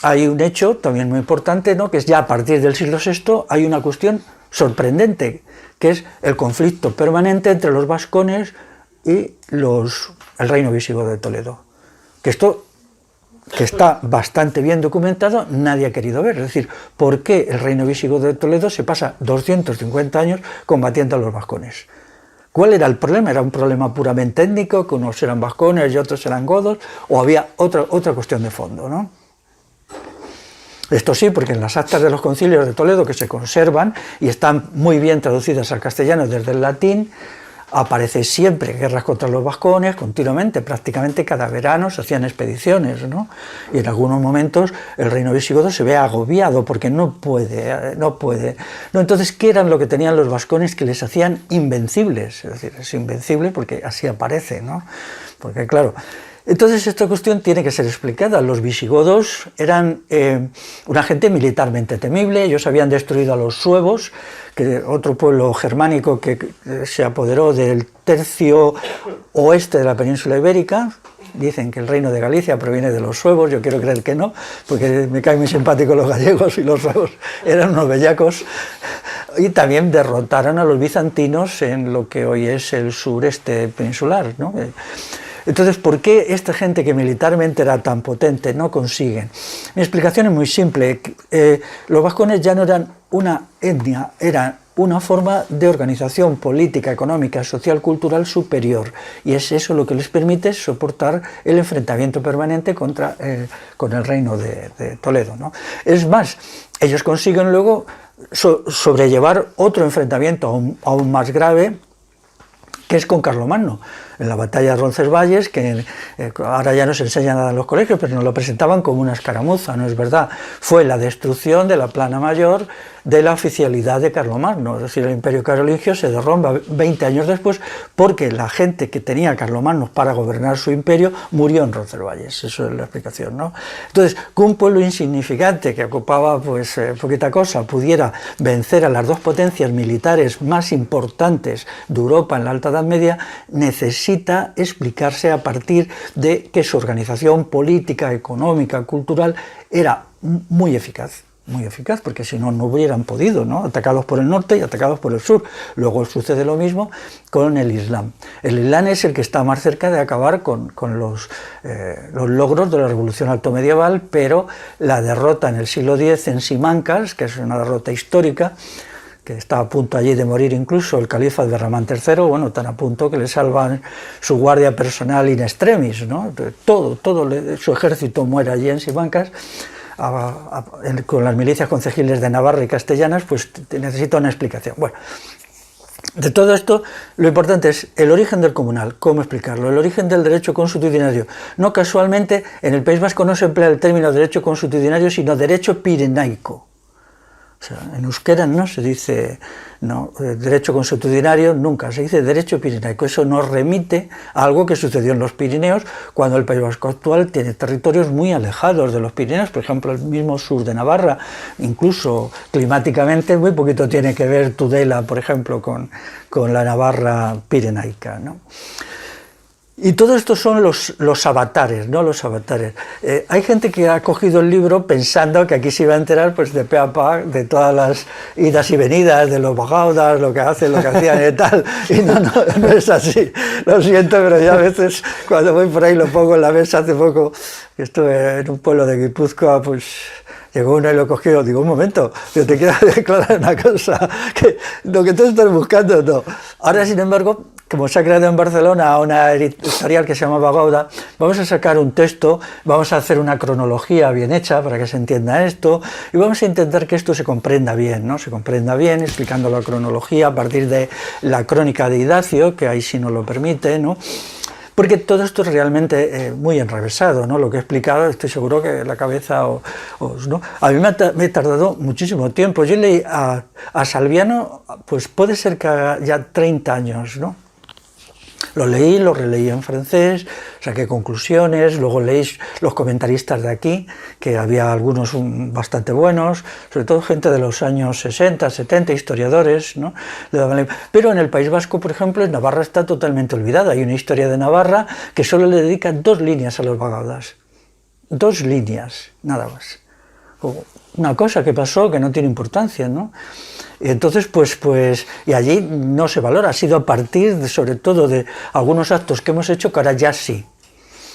hay un hecho también muy importante, ¿no? Que es ya a partir del siglo VI hay una cuestión sorprendente, que es el conflicto permanente entre los vascones y el reino visigodo de Toledo. Que esto, que está bastante bien documentado, nadie ha querido ver. Es decir, ¿por qué el reino visigodo de Toledo se pasa 250 años combatiendo a los vascones? ¿Cuál era el problema? ¿Era un problema puramente étnico, que unos eran vascones y otros eran godos, o había otra cuestión de fondo, ¿no? Esto sí, porque en las actas de los concilios de Toledo, que se conservan y están muy bien traducidas al castellano desde el latín, aparece siempre guerras contra los vascones, continuamente, prácticamente cada verano se hacían expediciones, ¿no? Y en algunos momentos el reino visigodo se ve agobiado porque no puede. No, entonces, ¿qué eran lo que tenían los vascones que les hacían invencibles? Es decir, es invencible porque así aparece, ¿no? Porque claro, entonces esta cuestión tiene que ser explicada. Los visigodos eran una gente militarmente temible, ellos habían destruido a los suevos, que otro pueblo germánico que se apoderó del tercio oeste de la península ibérica. Dicen que el reino de Galicia proviene de los suevos, yo quiero creer que no, porque me caen muy simpáticos los gallegos y los suevos eran unos bellacos. Y también derrotaron a los bizantinos en lo que hoy es el sureste peninsular, ¿no? Entonces, ¿por qué esta gente que militarmente era tan potente no consiguen? Mi explicación es muy simple. Los vascones ya no eran una etnia, eran una forma de organización política, económica, social, cultural superior. Y es eso lo que les permite soportar el enfrentamiento permanente con el reino de Toledo, ¿no? Es más, ellos consiguen luego sobrellevar otro enfrentamiento aún más grave, que es con Carlomagno, en la batalla de Roncesvalles, que ahora ya no se enseña nada en los colegios, pero nos lo presentaban como una escaramuza, ¿no es verdad? Fue la destrucción de la plana mayor de la oficialidad de Carlomagno, es decir, el imperio carolingio se derrumba 20 años después porque la gente que tenía a Carlomagno para gobernar su imperio murió en Roncesvalles, eso es la explicación, ¿no? Entonces, que un pueblo insignificante que ocupaba pues poquita cosa pudiera vencer a las dos potencias militares más importantes de Europa en la Alta Edad Media, necesita explicarse a partir de que su organización política, económica, cultural era muy eficaz. muy eficaz, porque si no, no hubieran podido, ¿no? Atacados por el norte y atacados por el sur. Luego sucede lo mismo con el Islam. El Islam es el que está más cerca de acabar con los logros de la revolución altomedieval, pero la derrota en el siglo X en Simancas, que es una derrota histórica, que está a punto allí de morir incluso el califa Abderramán III, bueno, tan a punto que le salvan su guardia personal in extremis, ¿no? Todo su ejército muere allí en Simancas, con las milicias concejiles de Navarra y castellanas, pues necesita una explicación. Bueno, de todo esto, lo importante es el origen del comunal, cómo explicarlo, el origen del derecho consuetudinario. No casualmente, en el País Vasco no se emplea el término derecho consuetudinario, sino derecho pirenaico. O sea, en euskera no se dice derecho consuetudinario, nunca, se dice derecho pirenaico. Eso nos remite a algo que sucedió en los Pirineos, cuando el País Vasco actual tiene territorios muy alejados de los Pirineos, por ejemplo, el mismo sur de Navarra, incluso climáticamente muy poquito tiene que ver Tudela, por ejemplo, con la Navarra pirenaica, ¿no? Y todo esto son los avatares, ¿no? Los avatares. Hay gente que ha cogido el libro pensando que aquí se iba a enterar pues, de pe a pa de todas las idas y venidas, de los bagaudas, lo que hacen, lo que hacían y tal. Y no es así. Lo siento, pero yo a veces cuando voy por ahí lo pongo en la mesa. Hace poco que estuve en un pueblo de Guipúzcoa, pues llegó uno y lo cogió. Digo, un momento, yo te quiero declarar una cosa, que lo que tú estás buscando no. Ahora, sin embargo, como se ha creado en Barcelona una editorial que se llama Bagauda, vamos a sacar un texto, vamos a hacer una cronología bien hecha para que se entienda esto, y vamos a intentar que esto se comprenda bien, ¿no? Se comprenda bien, explicando la cronología a partir de la crónica de Idacio, que ahí sí nos lo permite, ¿no? Porque todo esto es realmente muy enrevesado, ¿no? Lo que he explicado, estoy seguro que la cabeza ¿no? A mí me he tardado muchísimo tiempo. Yo leí a Salviano, pues puede ser que haga ya 30 años, ¿no? Lo leí, lo releí en francés, saqué conclusiones, luego leí los comentaristas de aquí, que había algunos bastante buenos, sobre todo gente de los años 60, 70, historiadores, ¿no? Pero en el País Vasco, por ejemplo, en Navarra está totalmente olvidada. Hay una historia de Navarra que solo le dedica 2 líneas a los bagaudas. 2 líneas, nada más. Una cosa que pasó que no tiene importancia, ¿no? Y entonces, y allí no se valora, ha sido a partir, sobre todo, de algunos actos que hemos hecho que ahora ya sí.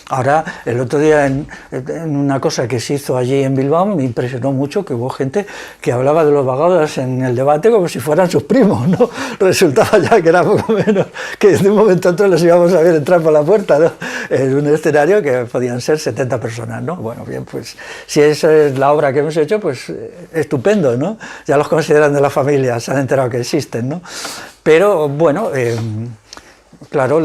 Ahora, el otro día, en una cosa que se hizo allí en Bilbao, me impresionó mucho que hubo gente que hablaba de los bagaudas en el debate como si fueran sus primos, ¿no? Resultaba ya que era poco menos, que de un momento a otro les íbamos a ver entrar por la puerta, ¿no? En un escenario que podían ser 70 personas, ¿no? Bueno, bien, pues si esa es la obra que hemos hecho, pues estupendo, ¿no? Ya los consideran de la familia, se han enterado que existen, ¿no? Pero, bueno... Claro,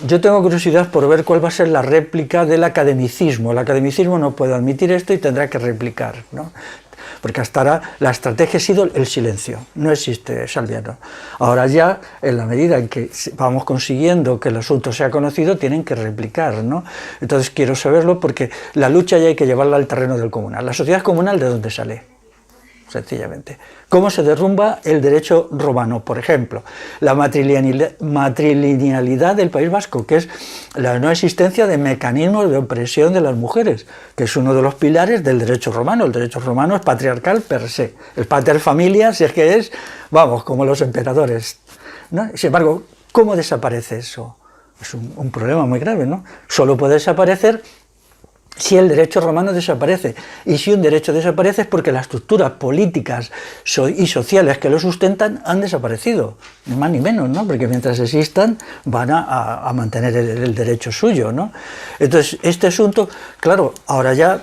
yo tengo curiosidad por ver cuál va a ser la réplica del academicismo. El academicismo no puede admitir esto y tendrá que replicar, ¿no? Porque hasta ahora la estrategia ha sido el silencio, no existe Salviano. Ahora ya, en la medida en que vamos consiguiendo que el asunto sea conocido, tienen que replicar, ¿no? Entonces quiero saberlo porque la lucha ya hay que llevarla al terreno del comunal. ¿La sociedad comunal de dónde sale? Sencillamente. ¿Cómo se derrumba el derecho romano? Por ejemplo, la matrilinealidad del País Vasco, que es la no existencia de mecanismos de opresión de las mujeres, que es uno de los pilares del derecho romano. El derecho romano es patriarcal per se. El pater familia, si es que es, vamos, como los emperadores, ¿no? Sin embargo, ¿cómo desaparece eso? Es un problema muy grave, ¿no? Solo puede desaparecer si el derecho romano desaparece. Y si un derecho desaparece es porque las estructuras políticas y sociales que lo sustentan han desaparecido, ni más ni menos, ¿no? Porque mientras existan van a mantener el derecho suyo, ¿no? Entonces, este asunto, claro, ahora ya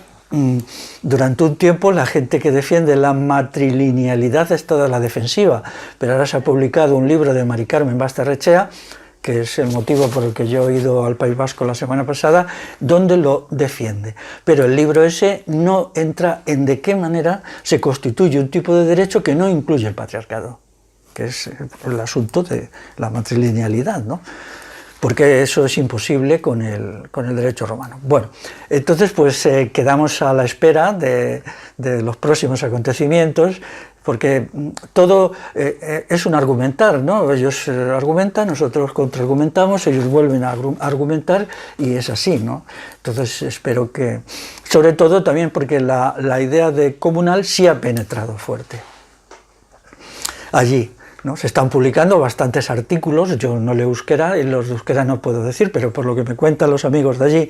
durante un tiempo la gente que defiende la matrilinealidad ha estado a la defensiva, pero ahora se ha publicado un libro de Mari Carmen Basterrechea, que es el motivo por el que yo he ido al País Vasco la semana pasada, donde lo defiende. Pero el libro ese no entra en de qué manera se constituye un tipo de derecho que no incluye el patriarcado, que es el asunto de la matrilinealidad, ¿no? porque eso es imposible con el derecho romano. Bueno, entonces pues quedamos a la espera de los próximos acontecimientos, porque todo es un argumentar, ¿no? Ellos argumentan, nosotros contraargumentamos, ellos vuelven a argumentar y es así, ¿no? Entonces espero que, sobre todo también porque la idea de comunal sí ha penetrado fuerte allí, ¿no? Se están publicando bastantes artículos, yo no leo euskera y los de euskera no puedo decir, pero por lo que me cuentan los amigos de allí,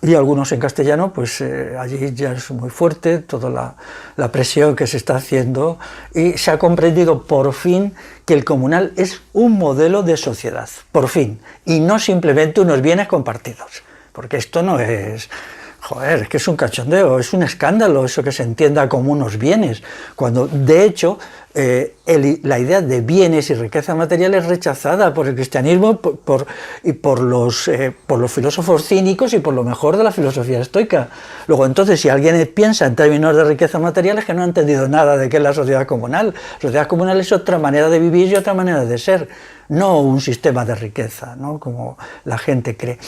y algunos en castellano, pues allí ya es muy fuerte toda la presión que se está haciendo y se ha comprendido por fin que el comunal es un modelo de sociedad, por fin, y no simplemente unos bienes compartidos, porque esto no es... Joder, es que es un cachondeo, es un escándalo eso que se entienda como unos bienes, cuando de hecho la idea de bienes y riqueza material es rechazada por el cristianismo y por los filósofos cínicos y por lo mejor de la filosofía estoica. Luego entonces si alguien piensa en términos de riqueza material es que no ha entendido nada de qué es la sociedad comunal. La sociedad comunal es otra manera de vivir y otra manera de ser, no un sistema de riqueza, ¿no? Como la gente cree.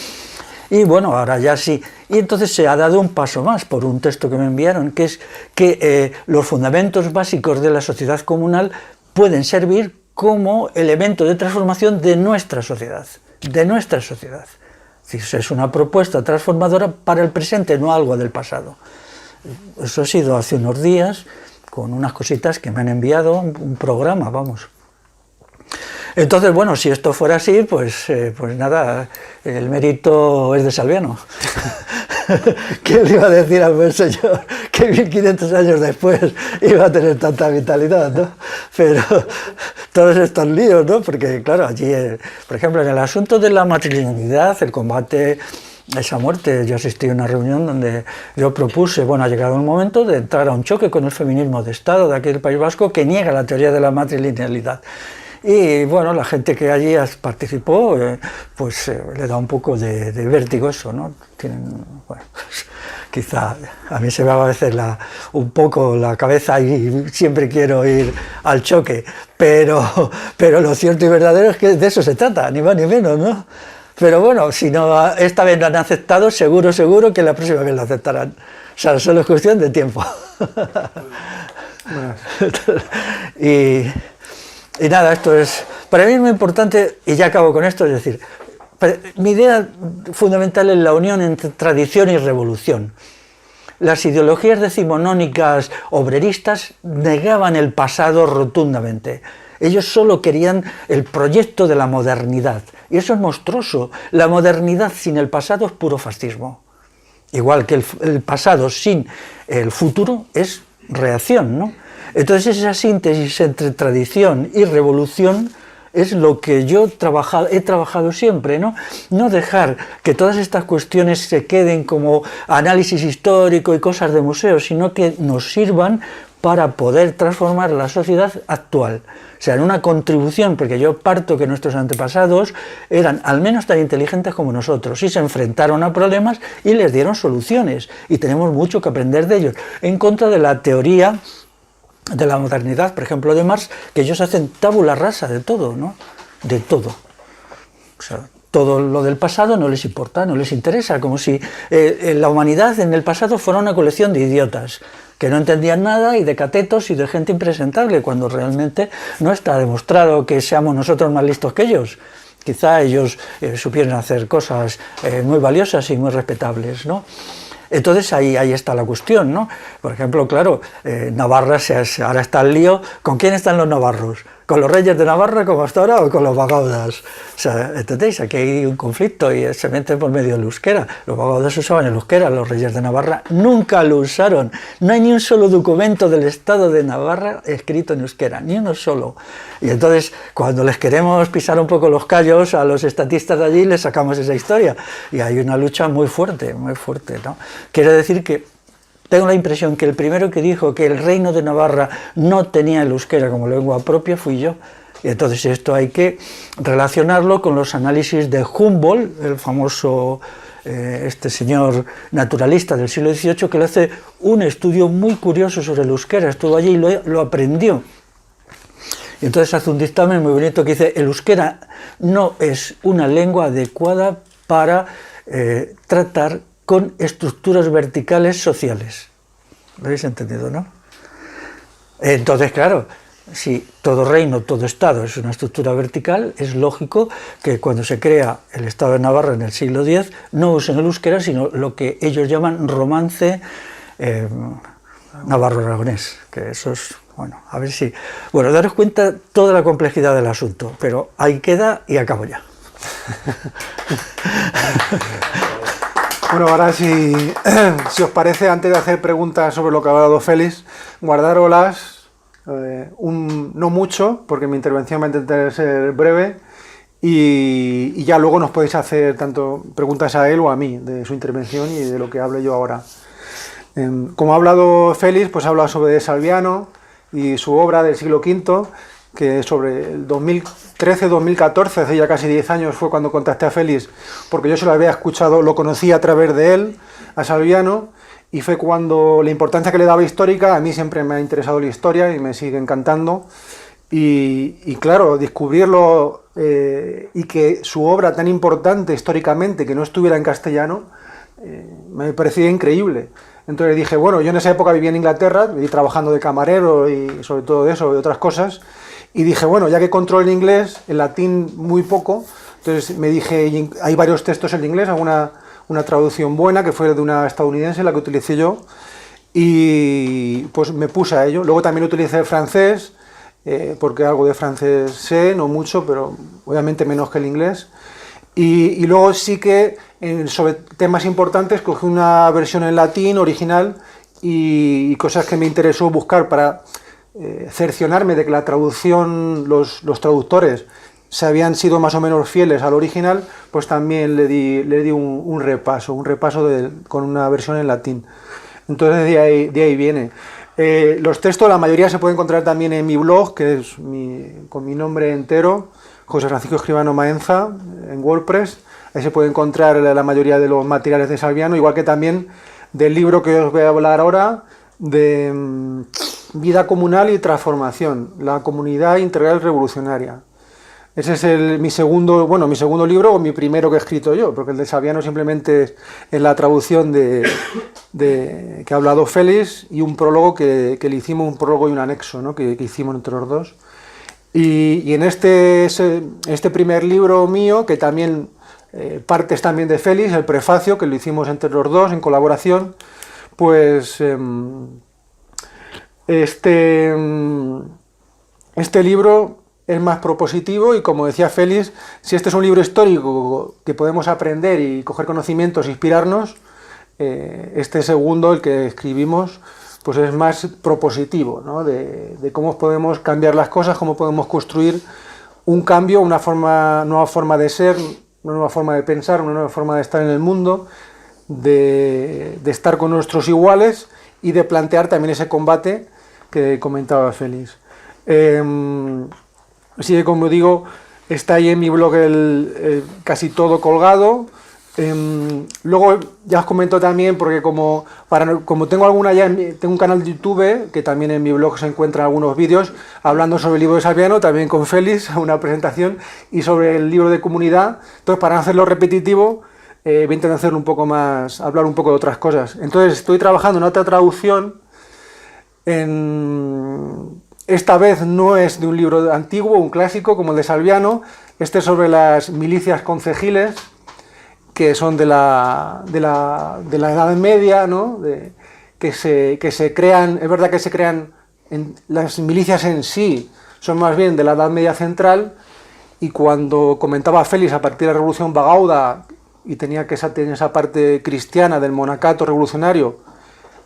Y bueno, ahora ya sí. Y entonces se ha dado un paso más por un texto que me enviaron, que es que los fundamentos básicos de la sociedad comunal pueden servir como elemento de transformación de nuestra sociedad, de nuestra sociedad. Es decir, es una propuesta transformadora para el presente, no algo del pasado. Eso ha sido hace unos días, con unas cositas que me han enviado, un programa, vamos. Entonces, bueno, si esto fuera así, pues nada, el mérito es de Salviano. ¿Qué le iba a decir al buen señor que 1500 años después iba a tener tanta vitalidad, ¿no? Pero todos estos líos, ¿no? Porque, claro, allí, por ejemplo, en el asunto de la matrilinealidad, el combate a esa muerte, yo asistí a una reunión donde yo propuse, bueno, ha llegado el momento de entrar a un choque con el feminismo de Estado de aquí del País Vasco que niega la teoría de la matrilinealidad. Y bueno, la gente que allí participó, pues le da un poco de vértigo eso, ¿no? Tienen, bueno, pues, quizá a mí se me va a veces un poco la cabeza y siempre quiero ir al choque, pero lo cierto y verdadero es que de eso se trata, ni más ni menos, ¿no? Pero bueno, si no esta vez lo han aceptado, seguro que la próxima vez lo aceptarán. O sea, solo es cuestión de tiempo. Y nada, esto es, para mí es muy importante, y ya acabo con esto, es decir, mi idea fundamental es la unión entre tradición y revolución. Las ideologías decimonónicas obreristas negaban el pasado rotundamente. Ellos solo querían el proyecto de la modernidad, y eso es monstruoso. La modernidad sin el pasado es puro fascismo. Igual que el pasado sin el futuro es reacción, ¿no? Entonces esa síntesis entre tradición y revolución es lo que yo he trabajado siempre, ¿no? No dejar que todas estas cuestiones se queden como análisis histórico y cosas de museo, sino que nos sirvan para poder transformar la sociedad actual. O sea, en una contribución, porque yo parto que nuestros antepasados eran al menos tan inteligentes como nosotros y se enfrentaron a problemas y les dieron soluciones. Y tenemos mucho que aprender de ellos, en contra de la teoría de la modernidad, por ejemplo, de Marx, que ellos hacen tabula rasa de todo, ¿no? De todo. O sea, todo lo del pasado no les importa, no les interesa, como si la humanidad en el pasado fuera una colección de idiotas que no entendían nada y de catetos y de gente impresentable, cuando realmente no está demostrado que seamos nosotros más listos que ellos. Quizá ellos supieran hacer cosas muy valiosas y muy respetables, ¿no? Entonces ahí está la cuestión, ¿no? Por ejemplo, claro, Navarra ahora está el lío. ¿Con quién están los navarros? ¿Con los reyes de Navarra como hasta ahora o con los bagaudas? O sea, ¿entendéis? Aquí hay un conflicto y se mete por medio del euskera. Los bagaudas usaban el euskera, los reyes de Navarra nunca lo usaron. No hay ni un solo documento del Estado de Navarra escrito en euskera, ni uno solo. Y entonces, cuando les queremos pisar un poco los callos a los estatistas de allí, les sacamos esa historia. Y hay una lucha muy fuerte, ¿no? Quiere decir que tengo la impresión que el primero que dijo que el reino de Navarra no tenía el euskera como lengua propia fui yo. Y entonces esto hay que relacionarlo con los análisis de Humboldt, el famoso este señor naturalista del siglo XVIII, que le hace un estudio muy curioso sobre el euskera. Estuvo allí y lo aprendió. Y entonces hace un dictamen muy bonito que dice: el euskera no es una lengua adecuada para tratar con estructuras verticales sociales. ¿Lo habéis entendido, no? Entonces, claro, si todo reino, todo Estado es una estructura vertical, es lógico que cuando se crea el Estado de Navarra en el siglo X no usen el euskera, sino lo que ellos llaman romance navarro-aragonés, que eso es, bueno, a ver si... Bueno, daros cuenta toda la complejidad del asunto, pero ahí queda y acabo ya. Bueno, ahora si os parece, antes de hacer preguntas sobre lo que ha hablado Félix, guardároslas, no mucho, porque mi intervención va a intentar ser breve, y ya luego nos podéis hacer tanto preguntas a él o a mí de su intervención y de lo que hable yo ahora. Como ha hablado Félix, pues ha hablado sobre De Salviano y su obra del siglo V, que sobre el 2013-2014, hace ya casi 10 años, fue cuando contacté a Félix, porque yo se lo había escuchado, lo conocí a través de él, a Salviano, y fue cuando la importancia que le daba histórica, a mí siempre me ha interesado la historia y me sigue encantando, y claro, descubrirlo y que su obra tan importante históricamente, que no estuviera en castellano, me parecía increíble. Entonces dije, bueno, yo en esa época vivía en Inglaterra, viví trabajando de camarero y sobre todo de eso y otras cosas, y dije, bueno, ya que controlo el inglés, el latín muy poco, entonces me dije, hay varios textos en inglés, alguna una traducción buena, que fue de una estadounidense, la que utilicé yo, y pues me puse a ello. Luego también utilicé el francés, porque algo de francés sé, no mucho, pero obviamente menos que el inglés. Y luego sí que sobre temas importantes cogí una versión en latín original y cosas que me interesó buscar para cerciorarme de que la traducción, los traductores se habían sido más o menos fieles al original, pues también le di un repaso con una versión en latín. Entonces de ahí viene. Los textos, la mayoría se pueden encontrar también en mi blog, que es con mi nombre entero, José Francisco Escribano Maenza, en WordPress. Ahí se puede encontrar la mayoría de los materiales de Salviano, igual que también del libro que os voy a hablar ahora, de Vida Comunal y Transformación, la Comunidad Integral Revolucionaria. Ese es mi segundo libro, o mi primero que he escrito yo, porque el de Salviano simplemente es la traducción que ha hablado Félix, y un prólogo que le hicimos, un prólogo y un anexo, ¿no? que hicimos entre los dos. Y en este primer libro mío, que también partes también de Félix, el prefacio, que lo hicimos entre los dos en colaboración, pues este libro es más propositivo, y como decía Félix, si este es un libro histórico que podemos aprender y coger conocimientos, inspirarnos, este segundo, el que escribimos, pues es más propositivo, ¿no? de cómo podemos cambiar las cosas, cómo podemos construir un cambio, una nueva forma de ser, una nueva forma de pensar, una nueva forma de estar en el mundo, de estar con nuestros iguales y de plantear también ese combate que comentaba Félix. Así que, como digo, está ahí en mi blog casi todo colgado. Luego ya os comento también, porque como tengo tengo un canal de YouTube, que también en mi blog se encuentran algunos vídeos hablando sobre el libro de Salviano, también con Félix, una presentación, y sobre el libro de comunidad. Entonces, para no hacerlo repetitivo, voy a intentar hacerlo un poco más, hablar un poco de otras cosas. Entonces, estoy trabajando en otra traducción. Esta vez no es de un libro antiguo, un clásico como el de Salviano. Este es sobre las milicias concejiles, que son de la Edad Media, ¿no? que se crean, es verdad que se crean, las milicias en sí son más bien de la Edad Media central, y cuando comentaba Félix, a partir de la Revolución Bagauda, y tenía esa parte cristiana del monacato revolucionario,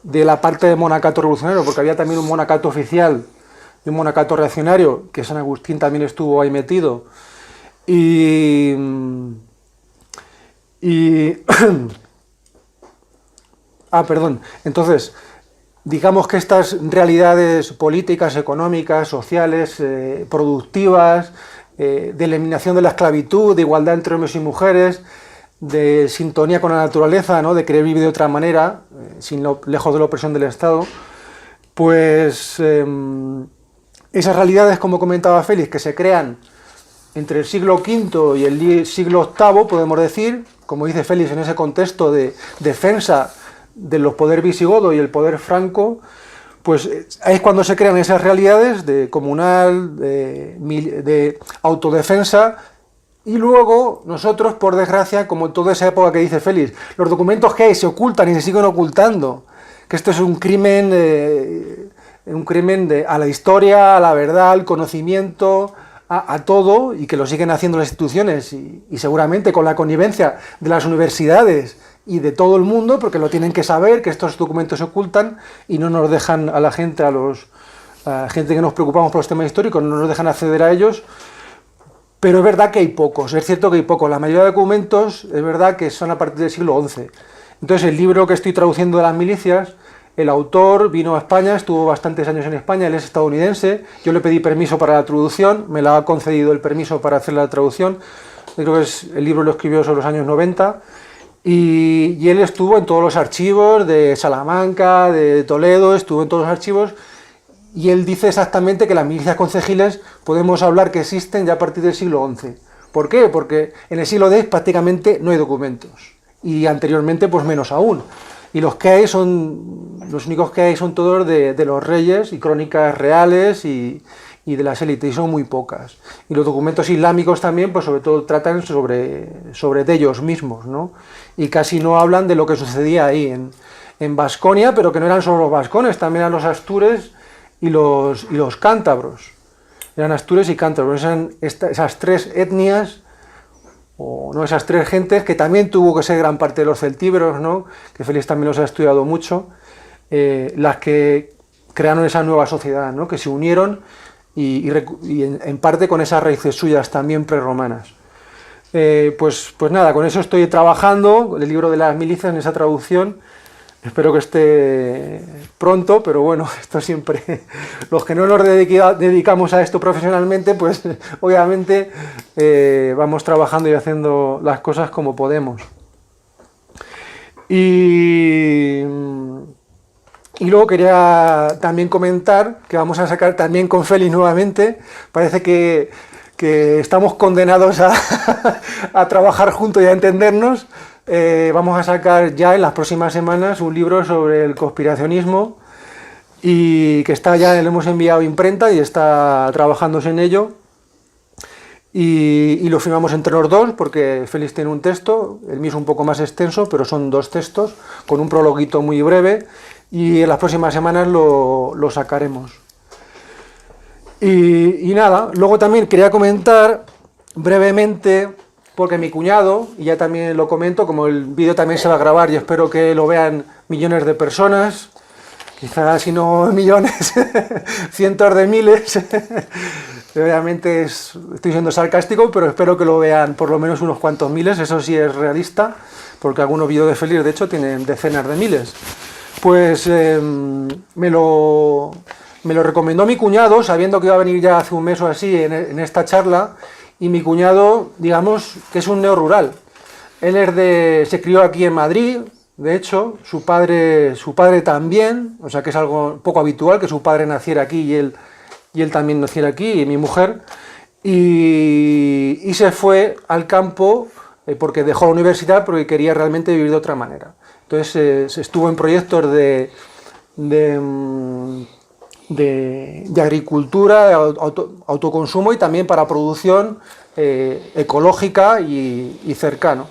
de la parte de monacato revolucionario, porque había también un monacato oficial y un monacato reaccionario, que San Agustín también estuvo ahí metido, entonces, digamos que estas realidades políticas, económicas, sociales, productivas, de eliminación de la esclavitud, de igualdad entre hombres y mujeres, de sintonía con la naturaleza, ¿no? De querer vivir de otra manera, lejos de la opresión del Estado, pues esas realidades, como comentaba Félix, que se crean entre el siglo V y el siglo VIII, podemos decir, como dice Félix, en ese contexto de defensa de los poderes visigodo y el poder franco, pues es cuando se crean esas realidades de comunal, de autodefensa, y luego nosotros, por desgracia, como en toda esa época que dice Félix, los documentos que hay se ocultan y se siguen ocultando, que esto es un crimen a la historia, a la verdad, al conocimiento, a todo, y que lo siguen haciendo las instituciones y seguramente con la connivencia de las universidades y de todo el mundo, porque lo tienen que saber, que estos documentos se ocultan y no nos dejan a la gente, a la gente que nos preocupamos por los temas históricos, no nos dejan acceder a ellos. Pero es verdad que hay pocos, es cierto que hay pocos. La mayoría de documentos es verdad que son a partir del siglo XI. Entonces el libro que estoy traduciendo de las milicias, el autor vino a España, estuvo bastantes años en España, él es estadounidense, yo le pedí permiso para la traducción, me la ha concedido el permiso para hacer la traducción, yo creo que el libro lo escribió sobre los años 90, y él estuvo en todos los archivos de Salamanca, de Toledo, estuvo en todos los archivos, y él dice exactamente que las milicias concejiles podemos hablar que existen ya a partir del siglo XI. ¿Por qué? Porque en el siglo X prácticamente no hay documentos, y anteriormente pues menos aún. Y los únicos que hay son todos de los reyes y crónicas reales y de las élites, y son muy pocas. Y los documentos islámicos también, pues sobre todo tratan sobre de ellos mismos, ¿no? Y casi no hablan de lo que sucedía ahí en Baskonia, pero que no eran solo los vascones, también eran los astures y los cántabros. Eran astures y cántabros, eran esas tres etnias, o no, esas tres gentes, que también tuvo que ser gran parte de los celtíberos, ¿no? Que Félix también los ha estudiado mucho, las que crearon esa nueva sociedad, ¿no? Que se unieron y en parte con esas raíces suyas también prerromanas. Pues nada, con eso estoy trabajando, el libro de las milicias, en esa traducción. Espero que esté pronto, pero bueno, esto siempre, los que no nos dedicamos a esto profesionalmente, pues obviamente vamos trabajando y haciendo las cosas como podemos. Y luego quería también comentar que vamos a sacar también con Félix nuevamente, parece que estamos condenados a trabajar juntos y a entendernos. Vamos a sacar ya en las próximas semanas un libro sobre el conspiracionismo, y que está ya, le hemos enviado imprenta y está trabajándose en ello, y lo firmamos entre los dos porque Félix tiene un texto, el mío es un poco más extenso, pero son dos textos con un prologuito muy breve, y en las próximas semanas lo sacaremos. Y nada, luego también quería comentar brevemente, porque mi cuñado, y ya también lo comento, como el vídeo también se va a grabar y espero que lo vean millones de personas, quizás si no millones, cientos de miles, obviamente estoy siendo sarcástico, pero espero que lo vean por lo menos unos cuantos miles, eso sí es realista, porque algunos vídeos de Félix de hecho tienen decenas de miles. Pues me lo recomendó mi cuñado, sabiendo que iba a venir ya hace un mes o así en esta charla. Y mi cuñado, digamos, que es un neorrural. Él se crió aquí en Madrid, de hecho, su padre también, o sea que es algo poco habitual que su padre naciera aquí y él también naciera aquí, y mi mujer, y se fue al campo porque dejó la universidad porque quería realmente vivir de otra manera. Entonces se estuvo en proyectos de agricultura, de autoconsumo, y también para producción ecológica y cercano.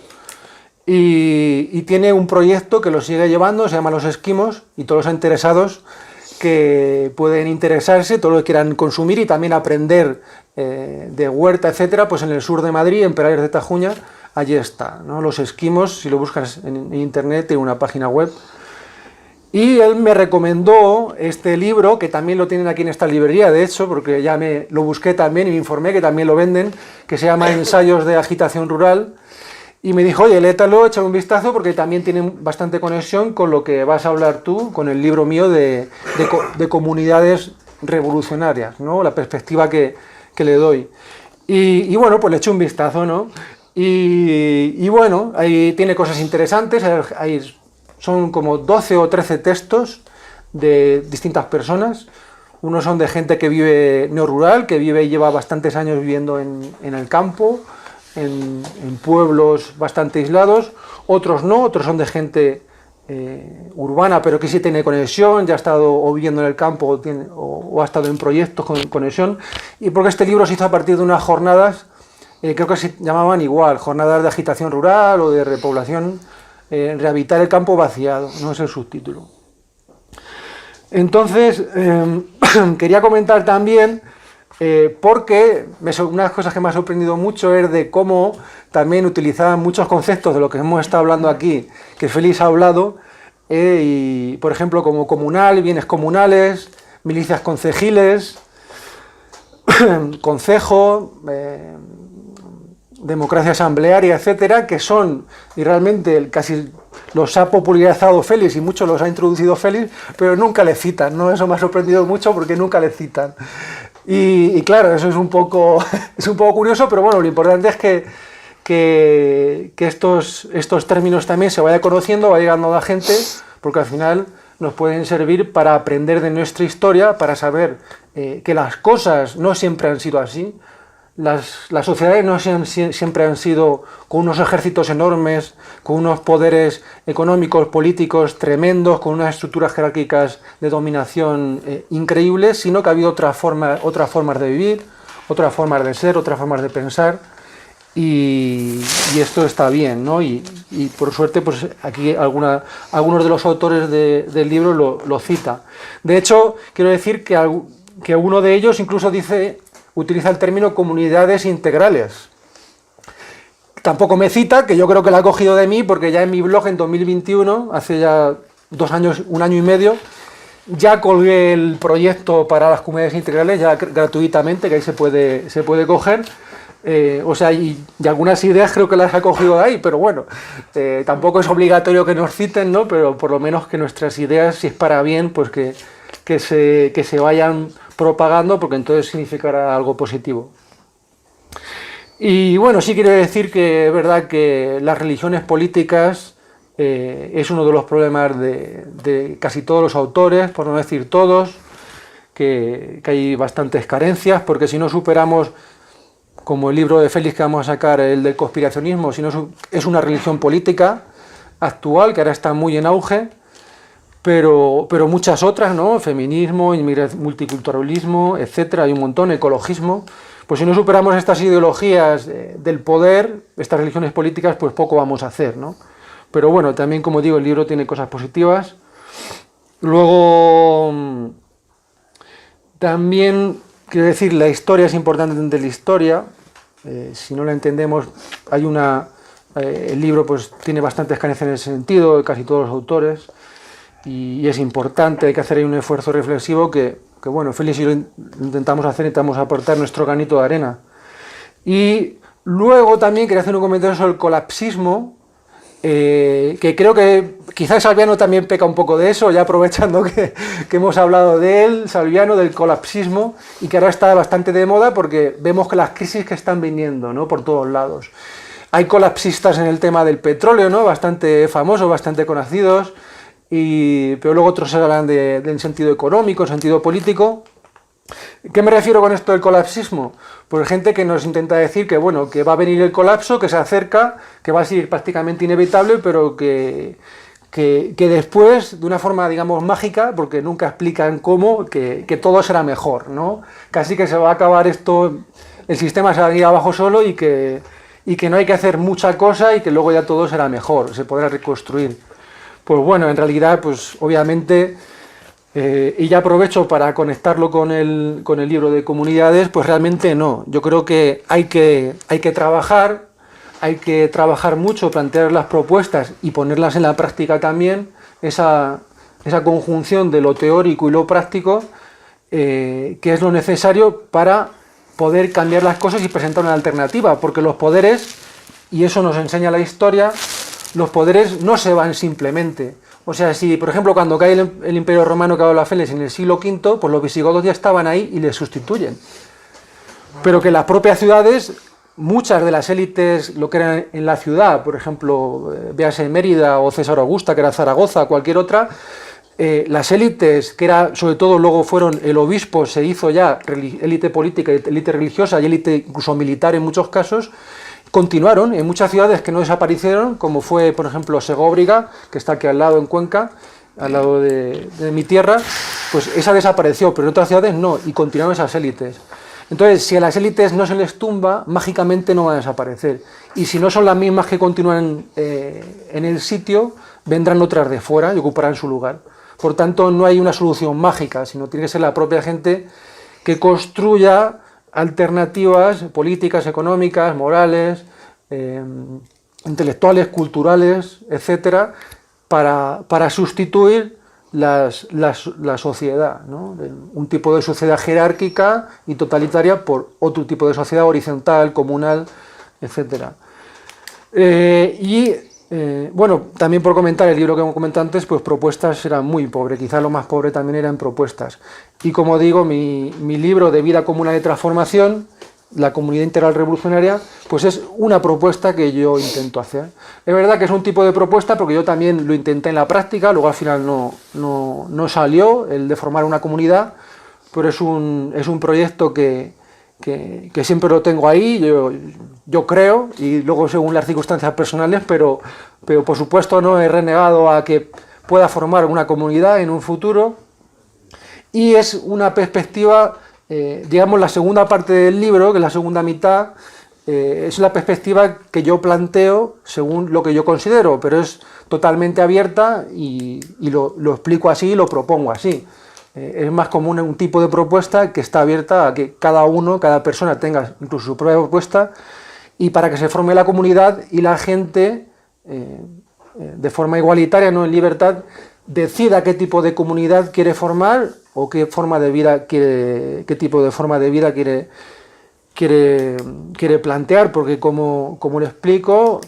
Y tiene un proyecto que lo sigue llevando, se llama Los Esquimos, y todos los interesados que pueden interesarse, todos los que quieran consumir y también aprender de huerta, etcétera, pues en el sur de Madrid, en Perales de Tajuña, allí está, ¿no? Los Esquimos, si lo buscas en internet, tiene una página web. Y él me recomendó este libro, que también lo tienen aquí en esta librería, de hecho, porque ya lo busqué también y me informé que también lo venden, que se llama Ensayos de Agitación Rural, y me dijo, oye, léetalo, échale un vistazo, porque también tiene bastante conexión con lo que vas a hablar tú, con el libro mío de comunidades revolucionarias, ¿no? La perspectiva que le doy. Y bueno, pues le eché un vistazo, ¿no? Y bueno, ahí tiene cosas interesantes, son como 12 o 13 textos de distintas personas, Unos son de gente que vive neorural, que vive y lleva bastantes años viviendo en el campo, en pueblos bastante aislados. Otros no, otros son de gente urbana, pero que sí tiene conexión, ya ha estado o viviendo en el campo o ha estado en proyectos con conexión. Y porque este libro se hizo a partir de unas jornadas, creo que se llamaban igual, jornadas de agitación rural o de repoblación, rehabilitar el campo vaciado, no es el subtítulo. Entonces, quería comentar también, porque una de las cosas que me ha sorprendido mucho es de cómo también utilizaban muchos conceptos de lo que hemos estado hablando aquí, que Félix ha hablado, y, por ejemplo, como comunal, bienes comunales, milicias concejiles, concejo, democracia asamblearia, etcétera, que son, y realmente casi los ha popularizado Félix y muchos los ha introducido Félix, pero nunca le citan, ¿no? Eso me ha sorprendido mucho porque nunca le citan. Y claro, eso es un poco curioso, pero bueno, lo importante es que estos términos también se vaya conociendo, vaya llegando a la gente, porque al final nos pueden servir para aprender de nuestra historia, para saber que las cosas no siempre han sido así. Las sociedades no siempre han sido con unos ejércitos enormes, con unos poderes económicos, políticos tremendos, con unas estructuras jerárquicas de dominación increíbles, sino que ha habido otras formas de vivir, otras formas de ser, otras formas de pensar, y esto está bien, ¿no? Y por suerte, pues aquí algunos de los autores del libro lo cita. De hecho, quiero decir que uno de ellos incluso utiliza el término comunidades integrales. Tampoco me cita, que yo creo que lo ha cogido de mí, porque ya en mi blog en 2021, hace ya 2 años, 1 año y medio, ya colgué el proyecto para las comunidades integrales, ya gratuitamente, que ahí se puede coger. O sea, y algunas ideas creo que las ha cogido de ahí, pero bueno, tampoco es obligatorio que nos citen, ¿no? Pero por lo menos que nuestras ideas, si es para bien, pues que se vayan propagando, porque entonces significará algo positivo. Y bueno, sí quiero decir que es verdad que las religiones políticas es uno de los problemas de casi todos los autores, por no decir todos, que hay bastantes carencias, porque si no superamos, como el libro de Félix que vamos a sacar, el del conspiracionismo, si no es una religión política actual, que ahora está muy en auge, pero muchas otras, ¿no? Feminismo, multiculturalismo, etcétera, hay un montón, ecologismo. Pues si no superamos estas ideologías del poder, estas religiones políticas, pues poco vamos a hacer, ¿no? Pero bueno, también, como digo, el libro tiene cosas positivas. Luego, también, quiero decir, la historia es importante entender la historia. Si no la entendemos, el libro pues tiene bastantes carencias en ese sentido, de casi todos los autores. Y es importante, hay que hacer ahí un esfuerzo reflexivo que bueno, Félix y yo intentamos hacer, intentamos aportar nuestro granito de arena. Y luego también quería hacer un comentario sobre el colapsismo, que creo que quizás Salviano también peca un poco de eso, ya aprovechando que hemos hablado de él, Salviano, del colapsismo, y que ahora está bastante de moda porque vemos que las crisis que están viniendo, ¿no? Por todos lados. Hay colapsistas en el tema del petróleo, ¿no? Bastante famosos, bastante conocidos. Pero luego otros hablan del sentido económico, en sentido político. ¿Qué me refiero con esto del colapsismo? Pues gente que nos intenta decir que, bueno, que va a venir el colapso, que se acerca, que va a ser prácticamente inevitable, pero que después, de una forma, digamos, mágica, porque nunca explican cómo, que todo será mejor, ¿no? Casi que se va a acabar esto, el sistema se va a ir abajo solo y que no hay que hacer mucha cosa y que luego ya todo será mejor, se podrá reconstruir. Pues bueno, en realidad, pues obviamente, y ya aprovecho para conectarlo con el libro de comunidades, pues realmente no. Yo creo que hay que trabajar mucho, plantear las propuestas y ponerlas en la práctica también, esa conjunción de lo teórico y lo práctico, que es lo necesario para poder cambiar las cosas y presentar una alternativa, porque los poderes, y eso nos enseña la historia, los poderes no se van simplemente. O sea, si por ejemplo cuando cae el Imperio Romano que habla Félix en el siglo V, pues los visigodos ya estaban ahí y les sustituyen. Pero que las propias ciudades, muchas de las élites, lo que eran en la ciudad, por ejemplo, véase Mérida o César Augusta, que era Zaragoza, cualquier otra, las élites, que era sobre todo luego fueron el obispo, se hizo ya élite política, élite religiosa y élite incluso militar en muchos casos, continuaron en muchas ciudades que no desaparecieron, como fue por ejemplo Segóbriga, que está aquí al lado en Cuenca, al lado de mi tierra, pues esa desapareció, pero en otras ciudades no, y continuaron esas élites. Entonces, si a las élites no se les tumba, mágicamente no van a desaparecer. Y si no son las mismas que continúan en el sitio, vendrán otras de fuera y ocuparán su lugar. Por tanto, no hay una solución mágica, sino tiene que ser la propia gente que construya alternativas políticas, económicas, morales, intelectuales, culturales, etcétera, para sustituir la sociedad, ¿no? Un tipo de sociedad jerárquica y totalitaria por otro tipo de sociedad horizontal, comunal, etcétera. Bueno, también por comentar el libro que hemos comentado antes, pues propuestas eran muy pobres, quizás lo más pobre también era en propuestas. Y como digo, mi libro de vida comunal y transformación, la comunidad integral revolucionaria, pues es una propuesta que yo intento hacer. Es verdad que es un tipo de propuesta porque yo también lo intenté en la práctica, luego al final no salió el de formar una comunidad, pero es un proyecto que siempre lo tengo ahí, yo creo, y luego según las circunstancias personales, pero por supuesto no he renegado a que pueda formar una comunidad en un futuro, y es una perspectiva, digamos la segunda parte del libro, que es la segunda mitad, es la perspectiva que yo planteo según lo que yo considero, pero es totalmente abierta y lo explico así y lo propongo así. Es más común un tipo de propuesta que está abierta a que cada persona tenga incluso su propia propuesta, y para que se forme la comunidad y la gente de forma igualitaria, no en libertad, decida qué tipo de comunidad quiere formar o qué tipo de forma de vida quiere plantear, porque como le explico,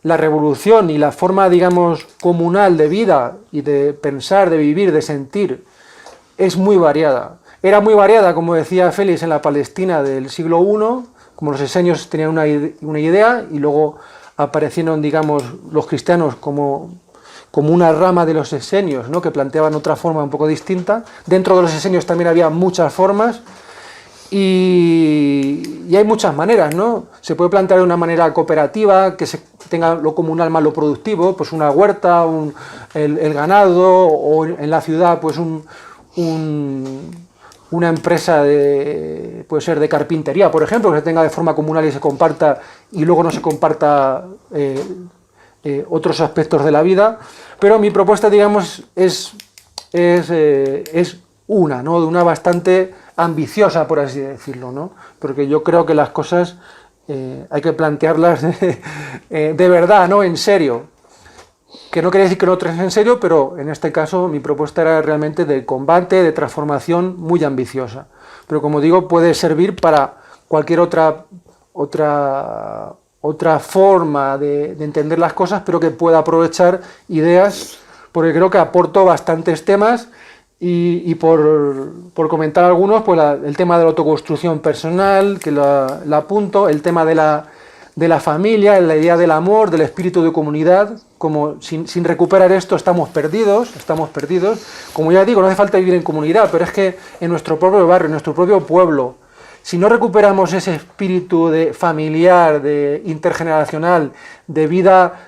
la revolución y la forma, digamos, comunal de vida y de pensar, de vivir, de sentir, es muy variada. Era muy variada, como decía Félix, en la Palestina del siglo I, como los esenios tenían una idea, y luego aparecieron, digamos, los cristianos como una rama de los esenios, ¿no?, que planteaban otra forma un poco distinta. Dentro de los esenios también había muchas formas, y hay muchas maneras, ¿no? Se puede plantear de una manera cooperativa, que se tenga lo comunal más lo productivo, pues una huerta, el ganado, o en la ciudad pues una empresa puede ser de carpintería, por ejemplo, que se tenga de forma comunal y se comparta, y luego no se comparta otros aspectos de la vida. Pero mi propuesta, digamos, es una, ¿no?, de una bastante ambiciosa, por así decirlo, ¿no? Porque yo creo que las cosas hay que plantearlas de verdad, ¿no?, en serio. Que no quiere decir que no traes en serio, pero en este caso mi propuesta era realmente de combate, de transformación muy ambiciosa. Pero como digo, puede servir para cualquier otra forma de entender las cosas, pero que pueda aprovechar ideas, porque creo que aporto bastantes temas. Y por comentar algunos, pues el tema de la autoconstrucción personal, que la apunto, el tema de la familia, la idea del amor, del espíritu de comunidad. Como sin recuperar esto estamos perdidos. Como ya digo, no hace falta vivir en comunidad, pero es que en nuestro propio barrio, en nuestro propio pueblo, si no recuperamos ese espíritu de familiar, de intergeneracional, de vida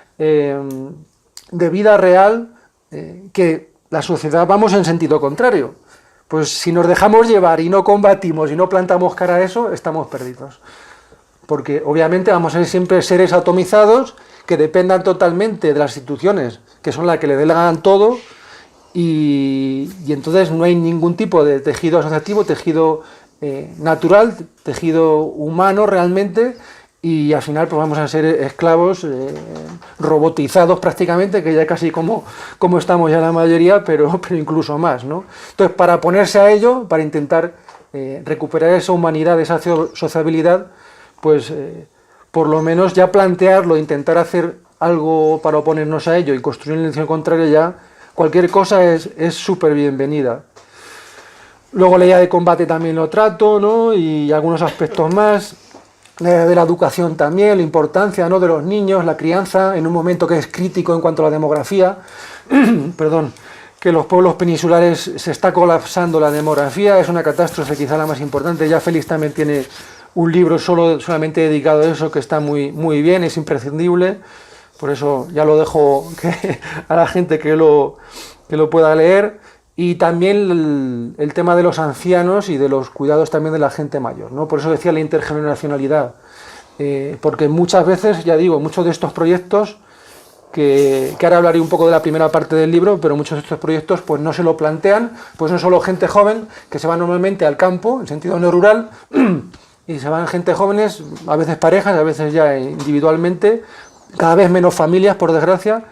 real, que la sociedad vamos en sentido contrario. Pues si nos dejamos llevar y no combatimos y no plantamos cara a eso, estamos perdidos. Porque obviamente vamos a ser siempre seres atomizados que dependan totalmente de las instituciones, que son las que le delegan todo, y entonces no hay ningún tipo de tejido asociativo, tejido natural, tejido humano realmente, y al final pues vamos a ser esclavos robotizados prácticamente, que ya casi como estamos ya la mayoría, pero incluso más, ¿no? Entonces, para ponerse a ello, para intentar recuperar esa humanidad, esa sociabilidad, pues por lo menos ya plantearlo, intentar hacer algo para oponernos a ello y construir una dirección contraria, ya cualquier cosa es súper bienvenida. Luego la idea de combate también lo trato, ¿no?, y algunos aspectos más. De la educación también, la importancia, ¿no?, de los niños, la crianza, en un momento que es crítico en cuanto a la demografía, perdón, que los pueblos peninsulares se está colapsando la demografía, es una catástrofe quizá la más importante. Ya Félix también tiene un libro solamente dedicado a eso, que está muy, muy bien, es imprescindible, por eso ya lo dejo a la gente que lo pueda leer. Y también el tema de los ancianos y de los cuidados también de la gente mayor, ¿no? Por eso decía la intergeneracionalidad, porque muchas veces, ya digo, muchos de estos proyectos, que ahora hablaré un poco de la primera parte del libro, pero muchos de estos proyectos pues no se lo plantean, pues no solo gente joven, que se va normalmente al campo, en sentido no rural, y se van gente jóvenes, a veces parejas, a veces ya individualmente, cada vez menos familias, por desgracia,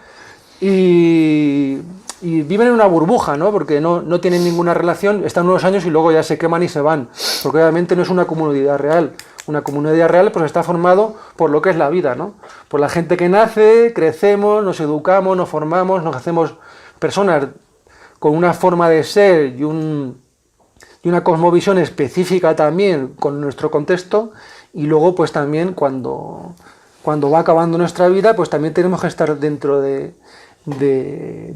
y viven en una burbuja, ¿no? Porque no tienen ninguna relación, están unos años y luego ya se queman y se van, porque obviamente no es una comunidad real. Una comunidad real pues está formado por lo que es la vida, ¿no? Por la gente que nace, crecemos, nos educamos, nos formamos, nos hacemos personas con una forma de ser y una cosmovisión específica también con nuestro contexto, y luego pues también cuando va acabando nuestra vida pues también tenemos que estar dentro de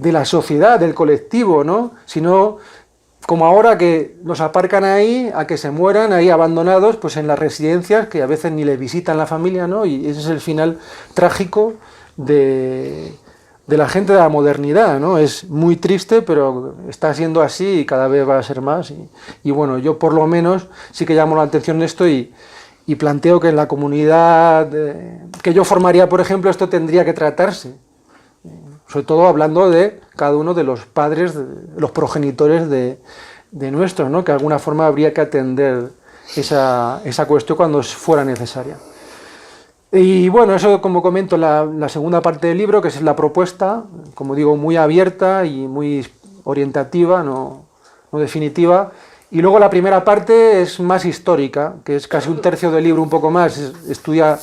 la sociedad, del colectivo, ¿no? Si no, como ahora que nos aparcan ahí a que se mueran ahí abandonados pues en las residencias, que a veces ni les visitan la familia, ¿no? Y ese es el final trágico de la gente de la modernidad, ¿no? Es muy triste, pero está siendo así y cada vez va a ser más. Y bueno, yo por lo menos sí que llamo la atención de esto y planteo que en la comunidad que yo formaría, por ejemplo, esto tendría que tratarse. Sobre todo hablando de cada uno de los padres, de los progenitores de nuestros, ¿no? Que de alguna forma habría que atender esa cuestión cuando fuera necesaria. Y bueno, eso como comento, la segunda parte del libro, que es la propuesta, como digo, muy abierta y muy orientativa, no definitiva. Y luego la primera parte es más histórica, que es casi un tercio del libro, un poco más, estudia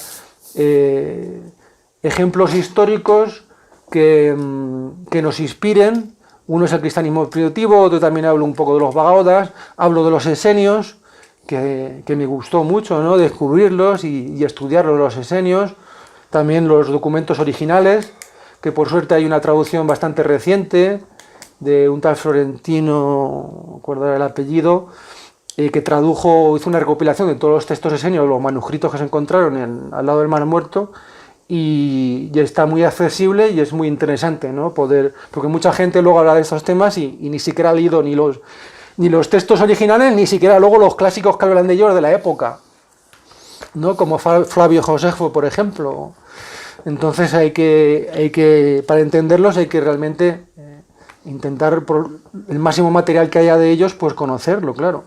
ejemplos históricos que nos inspiren. Uno es el cristianismo primitivo, otro también hablo un poco de los Vagaudas, hablo de los esenios, que me gustó mucho, ¿no? Descubrirlos y estudiarlos, los esenios, también los documentos originales, que por suerte hay una traducción bastante reciente de un tal Florentino, no me acuerdo el apellido, que hizo una recopilación de todos los textos esenios, los manuscritos que se encontraron al lado del Mar Muerto, y está muy accesible y es muy interesante, ¿no? Porque mucha gente luego habla de estos temas y ni siquiera ha leído ni los textos originales, ni siquiera luego los clásicos que hablan de ellos de la época, ¿no? Como Flavio Josefo, por ejemplo. Entonces para entenderlos hay que realmente intentar por el máximo material que haya de ellos, pues conocerlo, claro.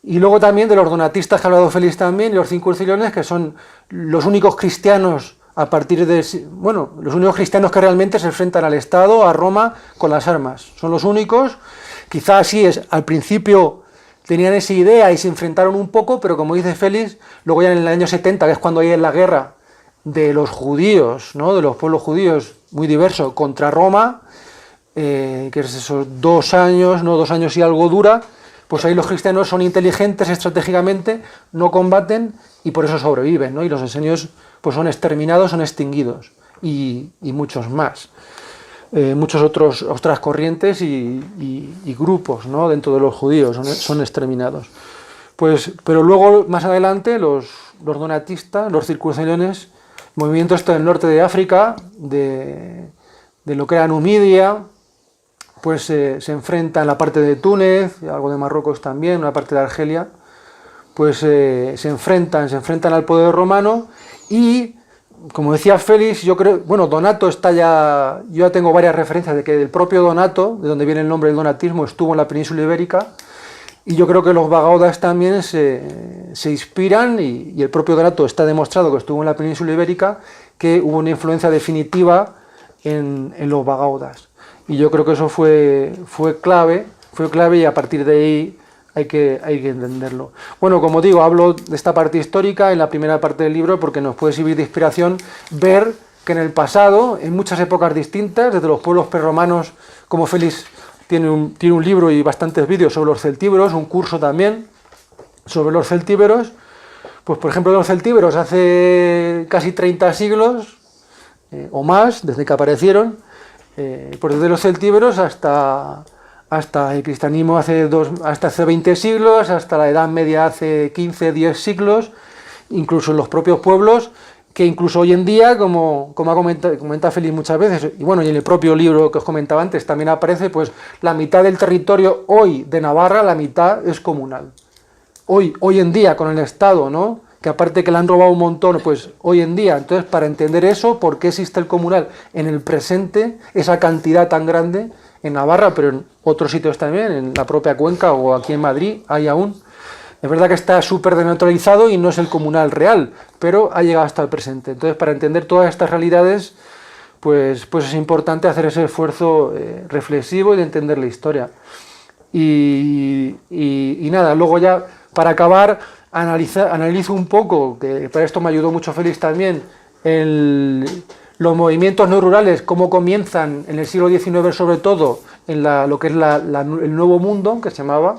Y luego también de los donatistas que ha hablado Félix también, y los Cincurcillones, que son los únicos cristianos los únicos cristianos que realmente se enfrentan al Estado, a Roma, con las armas. Son los únicos. Quizás sí, al principio tenían esa idea y se enfrentaron un poco, pero como dice Félix, luego ya en el año 70, que es cuando hay la guerra de los judíos, ¿no? De los pueblos judíos muy diversos contra Roma, que es esos 2 años, ¿no? 2 años y algo dura, pues ahí los cristianos son inteligentes estratégicamente, no combaten y por eso sobreviven, ¿no? Y los esenios pues son exterminados, son extinguidos, y muchos más. Muchos otras corrientes y grupos, ¿no? Dentro de los judíos son exterminados. Pero luego, más adelante, los donatistas, los circuncellones, movimientos del norte de África, de lo que era Numidia, pues se enfrentan la parte de Túnez, algo de Marruecos también, una parte de Argelia, pues se enfrentan al poder romano. Y, como decía Félix, yo creo, Donato yo ya tengo varias referencias de que el propio Donato, de donde viene el nombre del donatismo, estuvo en la península ibérica, y yo creo que los Vagaudas también se inspiran, y el propio Donato está demostrado que estuvo en la península ibérica, que hubo una influencia definitiva en los Vagaudas. Y yo creo que eso fue clave, y a partir de ahí hay que entenderlo. Bueno, como digo, hablo de esta parte histórica en la primera parte del libro porque nos puede servir de inspiración ver que en el pasado, en muchas épocas distintas, desde los pueblos prerromanos, como Félix tiene un libro y bastantes vídeos sobre los celtíberos, un curso también sobre los celtíberos, pues por ejemplo los celtíberos hace casi 30 siglos o más, desde que aparecieron, pues desde los celtíberos hasta el cristianismo hasta hace 20 siglos, hasta la Edad Media hace 15, 10 siglos, incluso en los propios pueblos, que incluso hoy en día, como ha comentado Félix muchas veces, y bueno, y en el propio libro que os comentaba antes también aparece, pues la mitad del territorio hoy de Navarra, la mitad es comunal. Hoy en día, con el Estado, ¿no?, que aparte que le han robado un montón, pues hoy en día, entonces para entender eso, por qué existe el comunal en el presente, esa cantidad tan grande, en Navarra, pero en otros sitios también, en la propia Cuenca o aquí en Madrid, hay aún. Es verdad que está súper desnaturalizado y no es el comunal real, pero ha llegado hasta el presente. Entonces, para entender todas estas realidades, pues es importante hacer ese esfuerzo reflexivo y de entender la historia. Y nada, luego ya, para acabar, analizo un poco, que para esto me ayudó mucho Félix también, los movimientos no rurales, cómo comienzan en el siglo XIX, sobre todo, en lo que es el Nuevo Mundo, que se llamaba,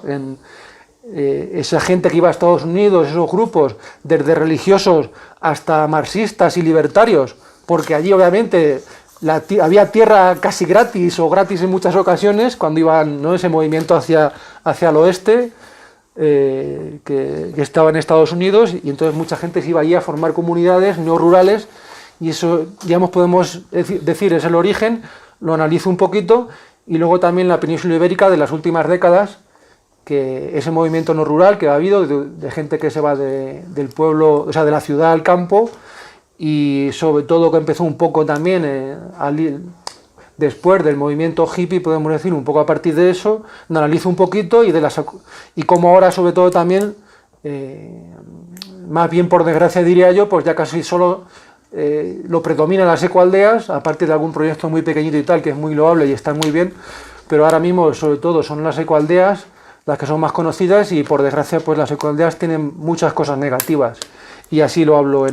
esa gente que iba a Estados Unidos, esos grupos, desde religiosos hasta marxistas y libertarios, porque allí obviamente había tierra casi gratis o gratis en muchas ocasiones, cuando iban, ¿no?, ese movimiento hacia el oeste, que estaba en Estados Unidos, y entonces mucha gente se iba allí a formar comunidades no rurales. Y eso, digamos, podemos decir, es el origen, lo analizo un poquito, y luego también la península ibérica de las últimas décadas, que ese movimiento no rural que ha habido, de gente que se va del pueblo, o sea, de la ciudad al campo, y sobre todo que empezó un poco también después del movimiento hippie, podemos decir, un poco a partir de eso, lo analizo un poquito, y como ahora sobre todo también, más bien por desgracia diría yo, pues ya casi solo lo predominan las ecoaldeas, aparte de algún proyecto muy pequeñito y tal, que es muy loable y está muy bien, pero ahora mismo sobre todo son las ecoaldeas las que son más conocidas, y por desgracia pues las ecoaldeas tienen muchas cosas negativas, y así lo hablo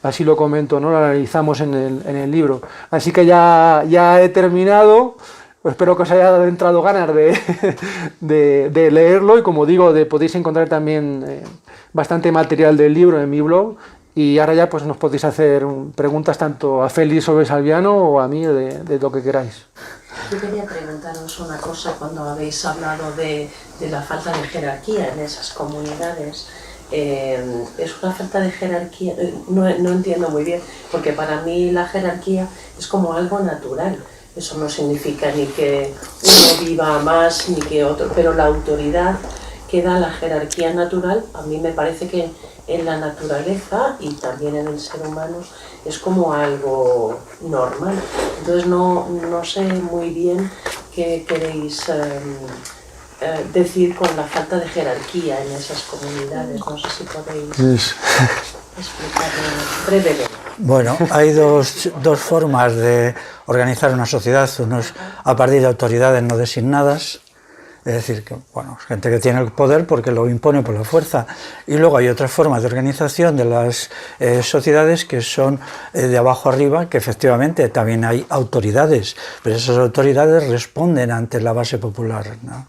así lo comento, ¿no?, lo analizamos en el libro. Así que ya he terminado. Espero que os haya entrado ganas de leerlo, y como digo, podéis encontrar también bastante material del libro en mi blog. Y ahora ya pues nos podéis hacer preguntas tanto a Félix sobre Salviano o a mí de lo que queráis. Yo quería preguntaros una cosa cuando habéis hablado de la falta de jerarquía en esas comunidades. Es una falta de jerarquía, no entiendo muy bien, porque para mí la jerarquía es como algo natural. Eso no significa ni que uno viva más ni que otro, pero la autoridad que da la jerarquía natural, a mí me parece que en la naturaleza y también en el ser humano es como algo normal. Entonces no sé muy bien qué queréis decir con la falta de jerarquía en esas comunidades. No sé si podéis explicarlo brevemente. Bueno, hay dos formas de organizar una sociedad. Uno es a partir de autoridades no designadas, es decir, que bueno, gente que tiene el poder porque lo impone por la fuerza. Y luego hay otras formas de organización de las sociedades que son de abajo arriba, que efectivamente también hay autoridades, pero esas autoridades responden ante la base popular, ¿no?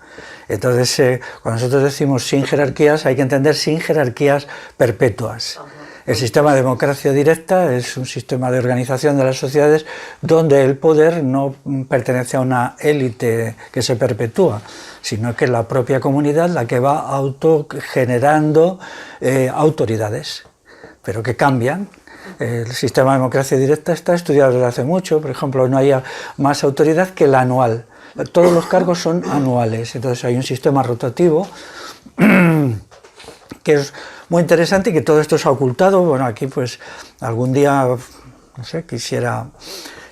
Entonces, cuando nosotros decimos sin jerarquías, hay que entender sin jerarquías perpetuas. El sistema de democracia directa es un sistema de organización de las sociedades donde el poder no pertenece a una élite que se perpetúa, sino que es la propia comunidad la que va autogenerando autoridades, pero que cambian. El sistema de democracia directa está estudiado desde hace mucho. Por ejemplo, no hay más autoridad que la anual. Todos los cargos son anuales, entonces hay un sistema rotativo que es muy interesante y que todo esto se ha ocultado. Bueno, aquí pues algún día, no sé, quisiera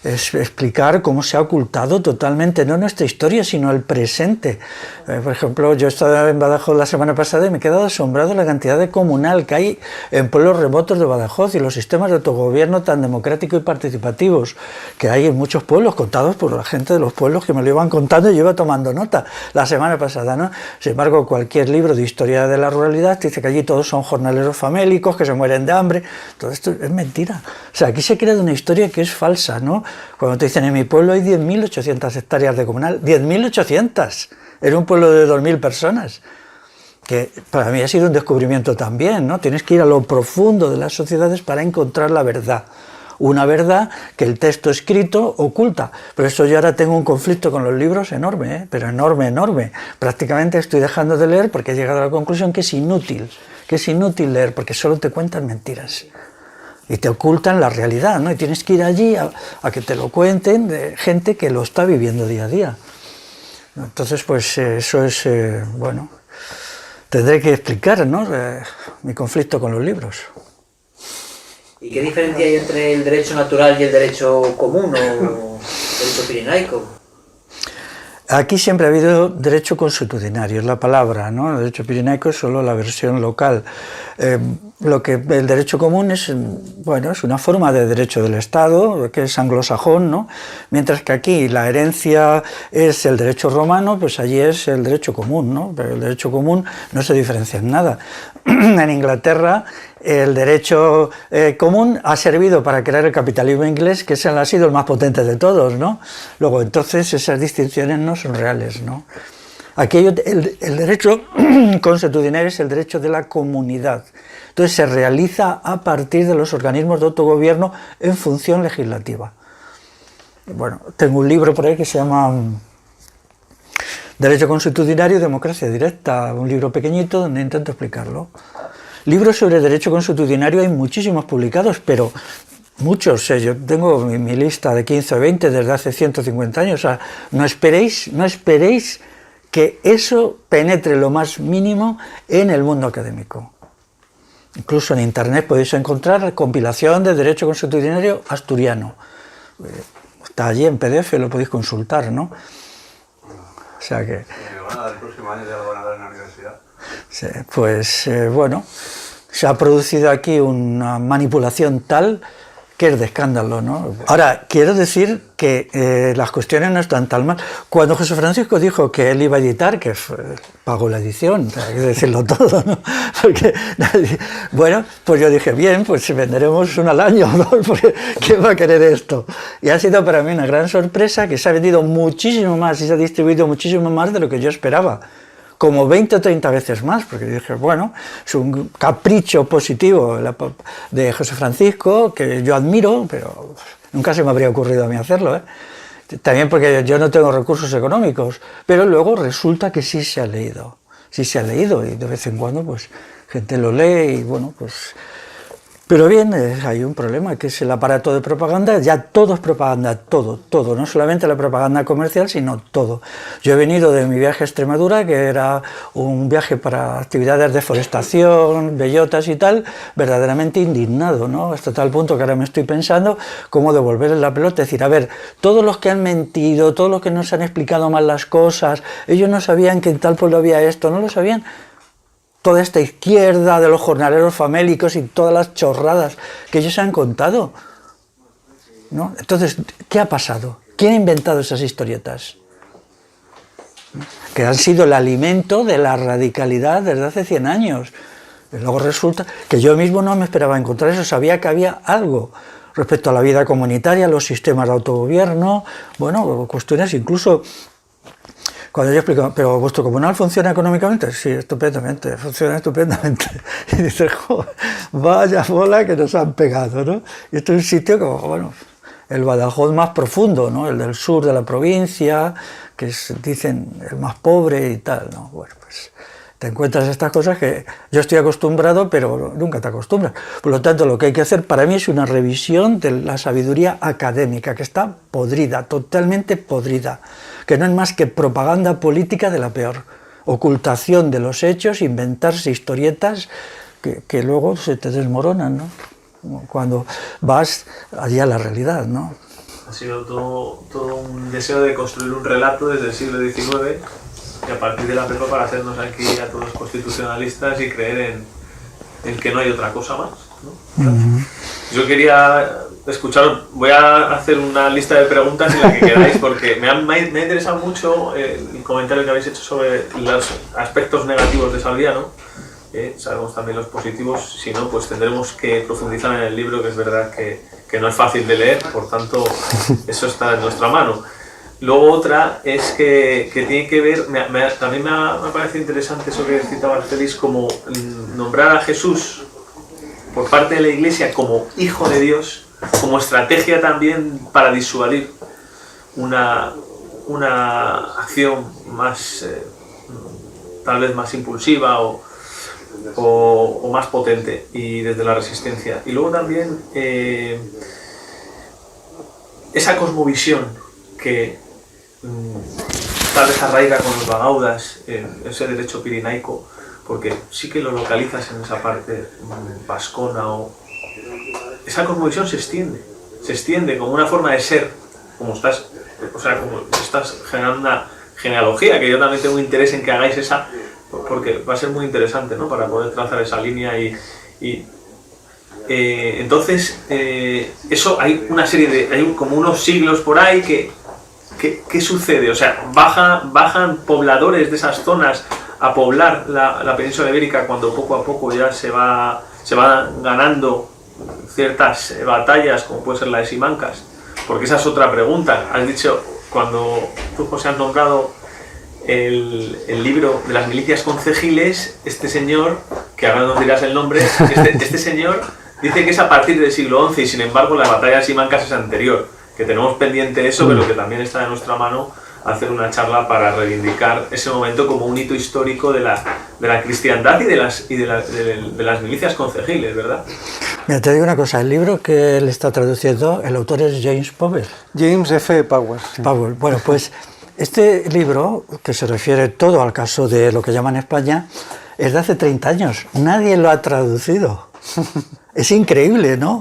explicar cómo se ha ocultado totalmente, no nuestra historia, sino el presente. Por ejemplo, yo estaba en Badajoz la semana pasada y me he quedado asombrado de la cantidad de comunal que hay en pueblos remotos de Badajoz y los sistemas de autogobierno tan democráticos y participativos que hay en muchos pueblos, contados por la gente de los pueblos que me lo iban contando y yo iba tomando nota la semana pasada, ¿no? Sin embargo, cualquier libro de historia de la ruralidad dice que allí todos son jornaleros famélicos, que se mueren de hambre. Todo esto es mentira. O sea, aquí se crea una historia que es falsa, ¿no? Cuando te dicen en mi pueblo hay 10.800 hectáreas de comunal, 10.800, era un pueblo de 2.000 personas, que para mí ha sido un descubrimiento también, ¿no? Tienes que ir a lo profundo de las sociedades para encontrar la verdad. una verdad que el texto escrito oculta. Por eso yo ahora tengo un conflicto con los libros enorme, pero enorme, enorme. Prácticamente estoy dejando de leer porque he llegado a la conclusión que es inútil leer, porque solo te cuentan mentiras y te ocultan la realidad, ¿no? Y tienes que ir allí a que te lo cuenten de gente que lo está viviendo día a día. Entonces, pues eso es, bueno, tendré que explicar, ¿no?, mi conflicto con los libros. ¿Y qué diferencia hay entre el derecho natural y el derecho común o derecho pirenaico? Aquí siempre ha habido derecho consuetudinario, es la palabra, ¿no? El derecho pirenaico es solo la versión local. Lo que el derecho común es, bueno, es una forma de derecho del Estado, que es anglosajón, ¿no? Mientras que aquí la herencia es el derecho romano, pues allí es el derecho común, ¿no? Pero el derecho común no se diferencia en nada. En Inglaterra el derecho común ha servido para crear el capitalismo inglés, que ha sido el más potente de todos, ¿no? Luego, entonces, esas distinciones no son reales, ¿no? Aquí el derecho consuetudinario es el derecho de la comunidad. Entonces, se realiza a partir de los organismos de autogobierno en función legislativa. Bueno, tengo un libro por ahí que se llama Derecho consuetudinario y democracia directa, un libro pequeñito donde intento explicarlo. Libros sobre derecho consuetudinario hay muchísimos publicados, pero muchos. Yo tengo mi lista de 15 o 20 desde hace 150 años. O sea, no esperéis que eso penetre lo más mínimo en el mundo académico. Incluso en Internet podéis encontrar la compilación de derecho consuetudinario asturiano. Está allí en PDF, lo podéis consultar, ¿no? O sea que... ¿El próximo año ya lo van a dar en la universidad? Sí, pues bueno, se ha producido aquí una manipulación tal que es de escándalo, ¿no? Ahora, quiero decir que las cuestiones no están tan mal. Cuando José Francisco dijo que él iba a editar, que pagó la edición, hay que decirlo todo, ¿no? Porque, bueno, pues yo dije, bien, pues venderemos una al año, ¿no? Porque ¿quién va a querer esto? Y ha sido para mí una gran sorpresa que se ha vendido muchísimo más y se ha distribuido muchísimo más de lo que yo esperaba. Como 20 o 30 veces más, porque dije, bueno, es un capricho positivo de José Francisco, que yo admiro, pero nunca se me habría ocurrido a mí hacerlo, ¿eh? También porque yo no tengo recursos económicos, pero luego resulta que sí se ha leído, y de vez en cuando, pues, gente lo lee y, bueno, pues... Pero bien, hay un problema, que es el aparato de propaganda. Ya todo es propaganda, todo, no solamente la propaganda comercial, sino todo. Yo he venido de mi viaje a Extremadura, que era un viaje para actividades de forestación, bellotas y tal, verdaderamente indignado, ¿no? Hasta tal punto que ahora me estoy pensando cómo devolverles la pelota, es decir, a ver, todos los que han mentido, todos los que nos han explicado mal las cosas, ellos no sabían que en tal pueblo había esto, no lo sabían. Toda esta izquierda de los jornaleros famélicos y todas las chorradas que ellos han contado, ¿no? Entonces, ¿qué ha pasado? ¿Quién ha inventado esas historietas? Que han sido el alimento de la radicalidad desde hace 100 años. Y luego resulta que yo mismo no me esperaba encontrar eso, sabía que había algo respecto a la vida comunitaria, los sistemas de autogobierno, bueno, cuestiones incluso... Cuando yo explico, ¿pero vuestro comunal funciona económicamente? Sí, estupendamente, funciona estupendamente. Y dices, joder, vaya bola que nos han pegado, ¿no? Y esto es un sitio como, bueno, el Badajoz más profundo, ¿no? El del sur de la provincia, que es, dicen, el más pobre y tal, ¿no? Bueno, pues te encuentras estas cosas que yo estoy acostumbrado, pero nunca te acostumbras. Por lo tanto, lo que hay que hacer para mí es una revisión de la sabiduría académica, que está podrida, totalmente podrida, que no es más que propaganda política de la peor, ocultación de los hechos, inventarse historietas que luego se te desmoronan, ¿no? Cuando vas allá a la realidad, ¿no? Ha sido todo un deseo de construir un relato desde el siglo XIX y a partir de la prepa para hacernos aquí a todos constitucionalistas y creer en que no hay otra cosa más, ¿no? Yo quería escuchar, voy a hacer una lista de preguntas en la que queráis, porque me ha interesado mucho el comentario que habéis hecho sobre los aspectos negativos de Salviano. Sabemos también los positivos, si no, pues tendremos que profundizar en el libro, que es verdad que no es fácil de leer, por tanto, eso está en nuestra mano. Luego otra es que tiene que ver, también me parece interesante eso que citaba Félix, como nombrar a Jesús por parte de la Iglesia como Hijo de Dios, como estrategia también para disuadir una acción más, tal vez más impulsiva o más potente, y desde la resistencia. Y luego también esa cosmovisión que tal vez arraiga con los bagaudas, ese derecho pirinaico, porque sí que lo localizas en esa parte vascona, o esa cosmovisión se extiende como una forma de ser, como estás generando una genealogía, que yo también tengo interés en que hagáis esa, porque va a ser muy interesante, ¿no?, para poder trazar esa línea. Entonces eso, hay una serie de, hay como unos siglos por ahí ¿qué sucede? O sea, bajan pobladores de esas zonas a poblar la península ibérica, cuando poco a poco ya se va ganando ciertas batallas, como puede ser la de Simancas. Porque esa es otra pregunta. Has dicho, cuando tú, José, has nombrado el libro de las milicias concejiles, este señor, que ahora nos dirás el nombre, este señor dice que es a partir del siglo XI, y sin embargo la batalla de Simancas es anterior, que tenemos pendiente eso, pero que también está de nuestra mano hacer una charla para reivindicar ese momento como un hito histórico de la cristiandad y de las milicias concejiles, ¿verdad? Mira, te digo una cosa, el libro que él está traduciendo, el autor es James Powell. James F. Powell. Sí. Powell. Bueno, pues este libro, que se refiere todo al caso de lo que llaman España, es de hace 30 años. Nadie lo ha traducido. Es increíble, ¿no?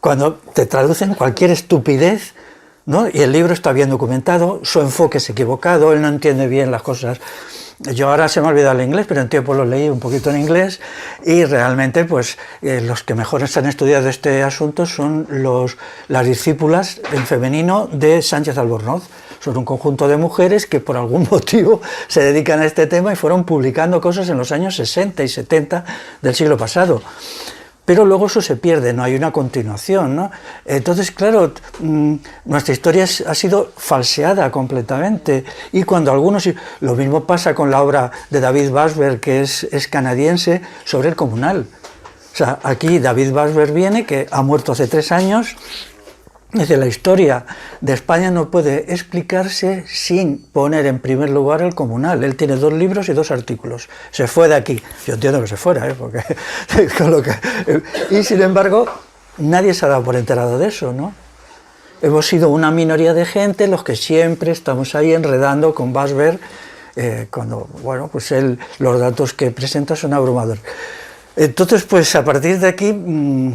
Cuando te traducen cualquier estupidez, ¿no? Y el libro está bien documentado, su enfoque es equivocado, él no entiende bien las cosas. Yo ahora se me ha olvidado el inglés, pero en tiempo lo leí un poquito en inglés, y realmente pues los que mejor han estudiado este asunto son las discípulas en femenino de Sánchez Albornoz. Son un conjunto de mujeres que por algún motivo se dedican a este tema y fueron publicando cosas en los años 60 y 70 del siglo pasado. Pero luego eso se pierde, no hay una continuación, ¿no? Entonces, claro, nuestra historia ha sido falseada completamente, y cuando algunos... Lo mismo pasa con la obra de David Basberg, que es canadiense, sobre el comunal. O sea, aquí David Basberg viene, que ha muerto hace 3 años, dice: la historia de España no puede explicarse sin poner en primer lugar el comunal. Él tiene 2 libros y 2 artículos. Se fue de aquí. Yo entiendo que se fuera, porque y sin embargo, nadie se ha dado por enterado de eso, ¿no? Hemos sido una minoría de gente los que siempre estamos ahí enredando con Basberg, cuando, bueno, pues los datos que presenta son abrumadores. Entonces, pues a partir de aquí...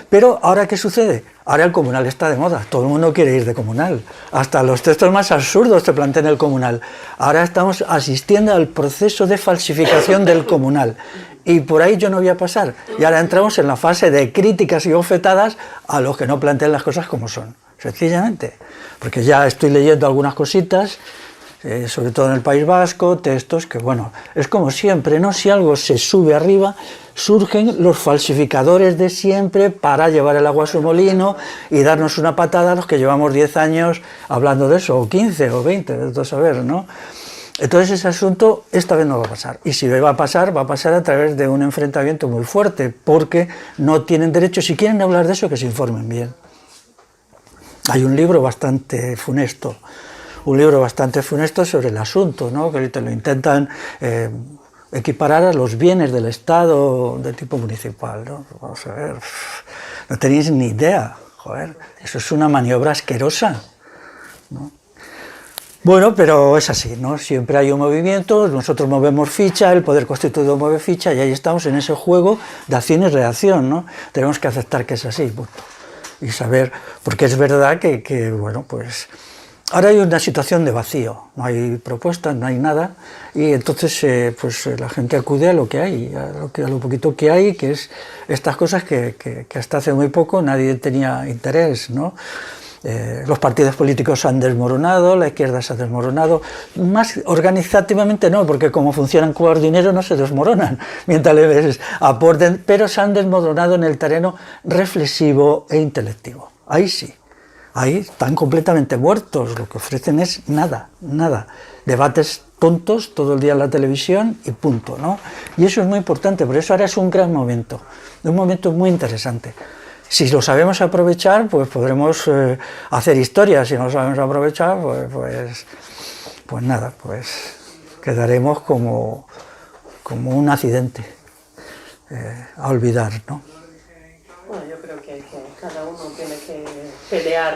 Pero ahora, ¿qué sucede? Ahora el comunal está de moda, todo el mundo quiere ir de comunal, hasta los textos más absurdos te plantean el comunal. Ahora estamos asistiendo al proceso de falsificación del comunal, y por ahí yo no voy a pasar. Y ahora entramos en la fase de críticas y bofetadas a los que no plantean las cosas como son, sencillamente. Porque ya estoy leyendo algunas cositas, sobre todo en el País Vasco, textos que, bueno, es como siempre, ¿no? Si algo se sube arriba, surgen los falsificadores de siempre para llevar el agua a su molino y darnos una patada a los que llevamos 10 años hablando de eso, o 15 o 20, de todo saber, ¿no? Entonces ese asunto esta vez no va a pasar, y si va a pasar a través de un enfrentamiento muy fuerte, porque no tienen derecho, si quieren hablar de eso, que se informen bien. Hay un libro bastante funesto sobre el asunto, ¿no? Que te lo intentan equiparar a los bienes del Estado de tipo municipal, ¿no? Vamos a ver, no tenéis ni idea, joder, eso es una maniobra asquerosa, ¿no? Bueno, pero es así, ¿no? Siempre hay un movimiento, nosotros movemos ficha, el poder constituido mueve ficha, y ahí estamos en ese juego de acción y reacción, ¿no? Tenemos que aceptar que es así, punto. Y saber, porque es verdad que bueno, pues... Ahora hay una situación de vacío, no hay propuestas, no hay nada, y entonces pues la gente acude a lo que hay, a lo poquito que hay, que es estas cosas que hasta hace muy poco nadie tenía interés, ¿no? Los partidos políticos se han desmoronado, la izquierda se ha desmoronado, más organizativamente no, porque como funcionan por dinero no se desmoronan mientras les aporten, pero se han desmoronado en el terreno reflexivo e intelectivo, ahí sí. Ahí están completamente muertos, lo que ofrecen es nada, nada. Debates tontos todo el día en la televisión y punto, ¿no? Y eso es muy importante, por eso ahora es un gran momento, un momento muy interesante. Si lo sabemos aprovechar, pues podremos hacer historia. Si no lo sabemos aprovechar, pues nada, pues quedaremos como un accidente a olvidar, ¿no? Bueno, yo creo que cada uno tiene que pelear.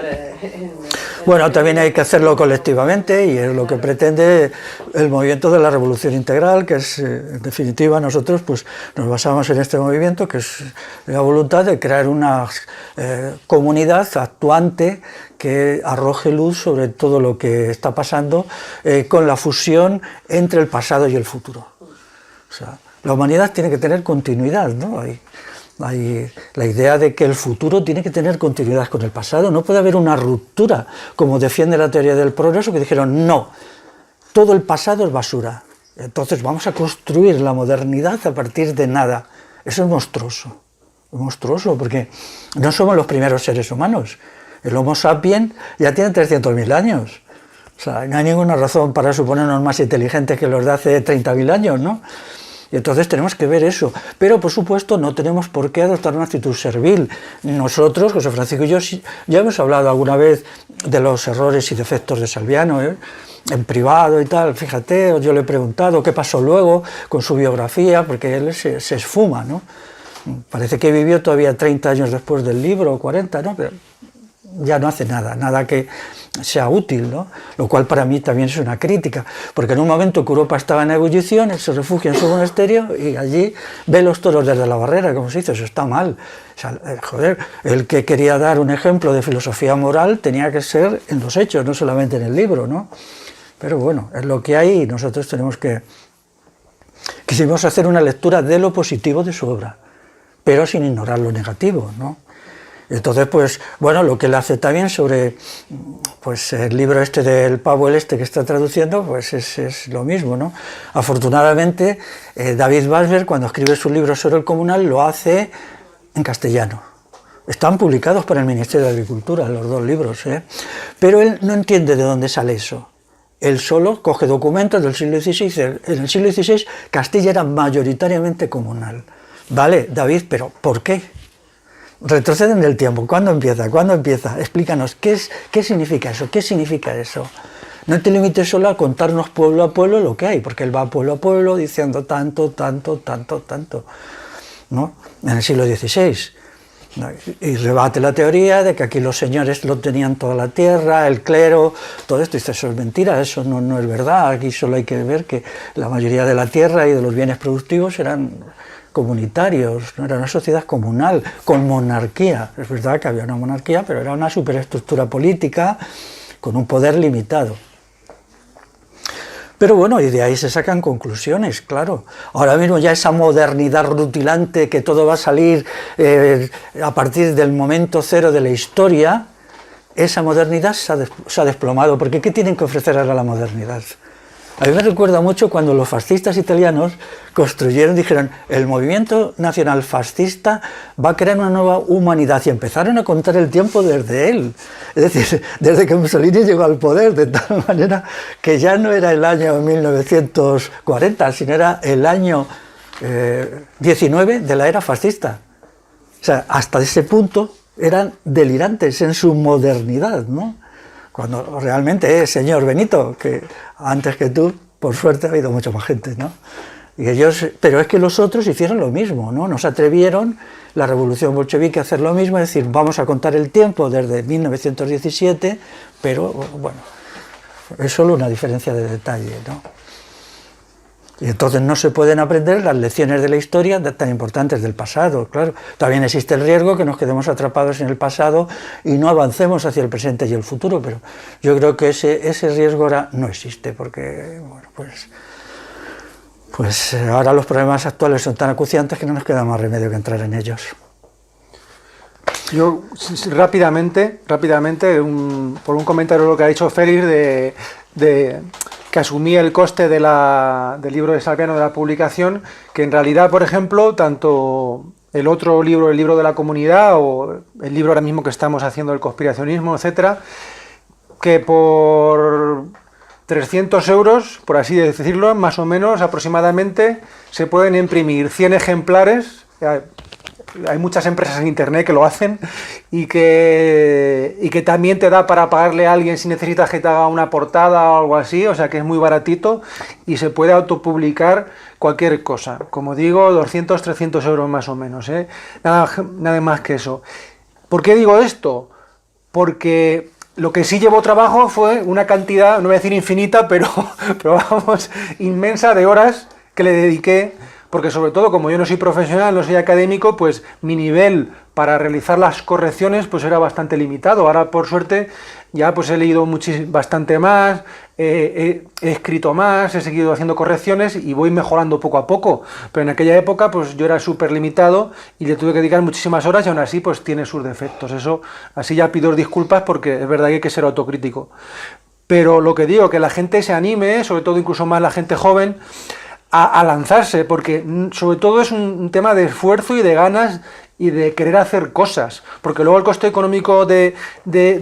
Bueno, también hay que hacerlo colectivamente y es lo que pretende el movimiento de la Revolución Integral, que es, en definitiva, nosotros pues nos basamos en este movimiento, que es la voluntad de crear una comunidad actuante que arroje luz sobre todo lo que está pasando con la fusión entre el pasado y el futuro. O sea, la humanidad tiene que tener continuidad, ¿no? Hay la idea de que el futuro tiene que tener continuidad con el pasado, no puede haber una ruptura, como defiende la teoría del progreso, que dijeron, no, todo el pasado es basura, entonces vamos a construir la modernidad a partir de nada. Eso es monstruoso, porque no somos los primeros seres humanos, el Homo sapiens ya tiene 300.000 años, o sea, no hay ninguna razón para suponernos más inteligentes que los de hace 30.000 años, ¿no? Y entonces tenemos que ver eso, pero por supuesto no tenemos por qué adoptar una actitud servil. Nosotros, José Francisco y yo, ya hemos hablado alguna vez de los errores y defectos de Salviano, en privado y tal, fíjate, yo le he preguntado qué pasó luego con su biografía, porque él se esfuma, ¿no? Parece que vivió todavía 30 años después del libro, o 40, ¿no? Pero ya no hace nada que sea útil, ¿no? Lo cual para mí también es una crítica, porque en un momento que Europa estaba en ebullición, él se refugia en su monasterio y allí ve los toros desde la barrera, como se dice, eso está mal. O sea, joder, el que quería dar un ejemplo de filosofía moral tenía que ser en los hechos, no solamente en el libro, ¿no? Pero bueno, es lo que hay y nosotros quisimos hacer una lectura de lo positivo de su obra, pero sin ignorar lo negativo, ¿no? Entonces, pues, bueno, lo que él hace también sobre pues, el libro este del Powell que está traduciendo, pues es lo mismo, ¿no? Afortunadamente, David Basler, cuando escribe su libro sobre el comunal, lo hace en castellano. Están publicados por el Ministerio de Agricultura, los dos libros, ¿eh? Pero él no entiende de dónde sale eso. Él solo coge documentos del siglo XVI. En el siglo XVI, Castilla era mayoritariamente comunal. Vale, David, pero ¿por qué? Retroceden en el tiempo. ¿Cuándo empieza? Explícanos, ¿qué significa eso? ¿Qué significa eso? No te limites solo a contarnos pueblo a pueblo lo que hay, porque él va pueblo a pueblo diciendo tanto, ¿no? En el siglo XVI. Y rebate la teoría de que aquí los señores lo tenían toda la tierra, el clero, todo esto. Y dice, eso es mentira, eso no es verdad. Aquí solo hay que ver que la mayoría de la tierra y de los bienes productivos eran comunitarios, no era una sociedad comunal, con monarquía. Es verdad que había una monarquía, pero era una superestructura política con un poder limitado. Pero bueno, y de ahí se sacan conclusiones, claro. Ahora mismo ya esa modernidad rutilante, que todo va a salir a partir del momento cero de la historia, esa modernidad se ha desplomado, porque ¿qué tienen que ofrecer ahora la modernidad? A mí me recuerda mucho cuando los fascistas italianos dijeron, el movimiento nacional fascista va a crear una nueva humanidad, y empezaron a contar el tiempo desde él, es decir, desde que Mussolini llegó al poder, de tal manera que ya no era el año 1940, sino era el año 19 de la era fascista. O sea, hasta ese punto eran delirantes en su modernidad, ¿no? Cuando realmente señor Benito, que antes que tú, por suerte ha habido mucha más gente, ¿no? Y ellos, pero es que los otros hicieron lo mismo, ¿no? No se atrevieron, la revolución bolchevique, a hacer lo mismo, es decir, vamos a contar el tiempo desde 1917, pero bueno, es solo una diferencia de detalle, ¿no? Y entonces no se pueden aprender las lecciones de la historia tan importantes del pasado, claro. También existe el riesgo que nos quedemos atrapados en el pasado y no avancemos hacia el presente y el futuro, pero yo creo que ese riesgo ahora no existe, porque, bueno, pues ahora los problemas actuales son tan acuciantes que no nos queda más remedio que entrar en ellos. Yo rápidamente, por un comentario de lo que ha dicho Félix de que asumía el coste del libro de Salviano, de la publicación, que en realidad, por ejemplo, tanto el otro libro, el libro de la comunidad, o el libro ahora mismo que estamos haciendo, el conspiracionismo, etcétera, que por 300 euros, por así decirlo, más o menos aproximadamente, se pueden imprimir 100 ejemplares hay muchas empresas en internet que lo hacen y que también te da para pagarle a alguien si necesitas que te haga una portada o algo así, o sea que es muy baratito y se puede autopublicar cualquier cosa. Como digo, 200, 300 euros más o menos, ¿eh? Nada más que eso. ¿Por qué digo esto? Porque lo que sí llevó trabajo fue una cantidad, no voy a decir infinita, pero vamos, inmensa de horas que le dediqué, porque sobre todo como yo no soy profesional, no soy académico, pues mi nivel para realizar las correcciones pues era bastante limitado. Ahora por suerte ya pues he leído bastante más, he escrito más, he seguido haciendo correcciones y voy mejorando poco a poco, pero en aquella época pues yo era súper limitado y le tuve que dedicar muchísimas horas y aún así pues tiene sus defectos. Eso, así ya pido disculpas porque es verdad que hay que ser autocrítico. Pero lo que digo, que la gente se anime, sobre todo incluso más la gente joven, a lanzarse, porque sobre todo es un tema de esfuerzo y de ganas y de querer hacer cosas, porque luego el coste económico de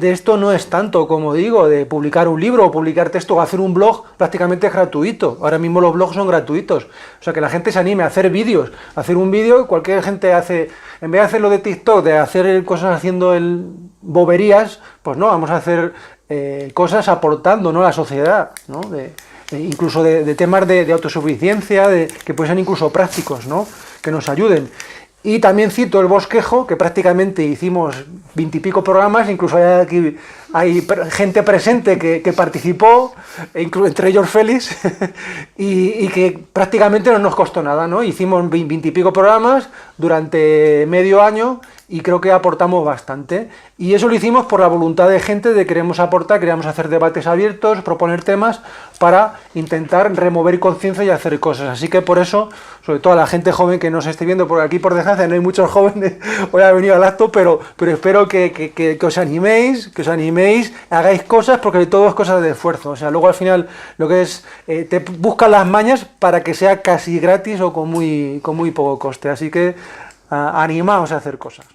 esto no es tanto, como digo, de publicar un libro o publicar texto o hacer un blog prácticamente es gratuito. Ahora mismo los blogs son gratuitos, o sea que la gente se anime a hacer vídeos, hacer un vídeo, cualquier gente hace, en vez de hacerlo de TikTok, de hacer cosas haciendo boberías, pues no, vamos a hacer cosas aportando, ¿no?, a la sociedad, ¿no?, incluso de temas de autosuficiencia, que pueden ser incluso prácticos, ¿no?, que nos ayuden. Y también cito el Bosquejo, que prácticamente hicimos 20 y pico programas, incluso hay gente presente que participó, entre ellos Félix, y que prácticamente no nos costó nada, ¿no? Hicimos 20 y pico programas durante medio año y creo que aportamos bastante. Y eso lo hicimos por la voluntad de gente de queremos aportar, queríamos hacer debates abiertos, proponer temas para intentar remover conciencia y hacer cosas. Así que por eso, sobre todo a la gente joven que nos esté viendo por aquí, por desgracia no hay muchos jóvenes, hoy ha venido al acto, pero espero que os animéis, hagáis cosas, porque todo es cosas de esfuerzo. O sea, luego al final lo que es, te buscan las mañas para que sea casi gratis o con muy poco coste. Así que animaos a hacer cosas.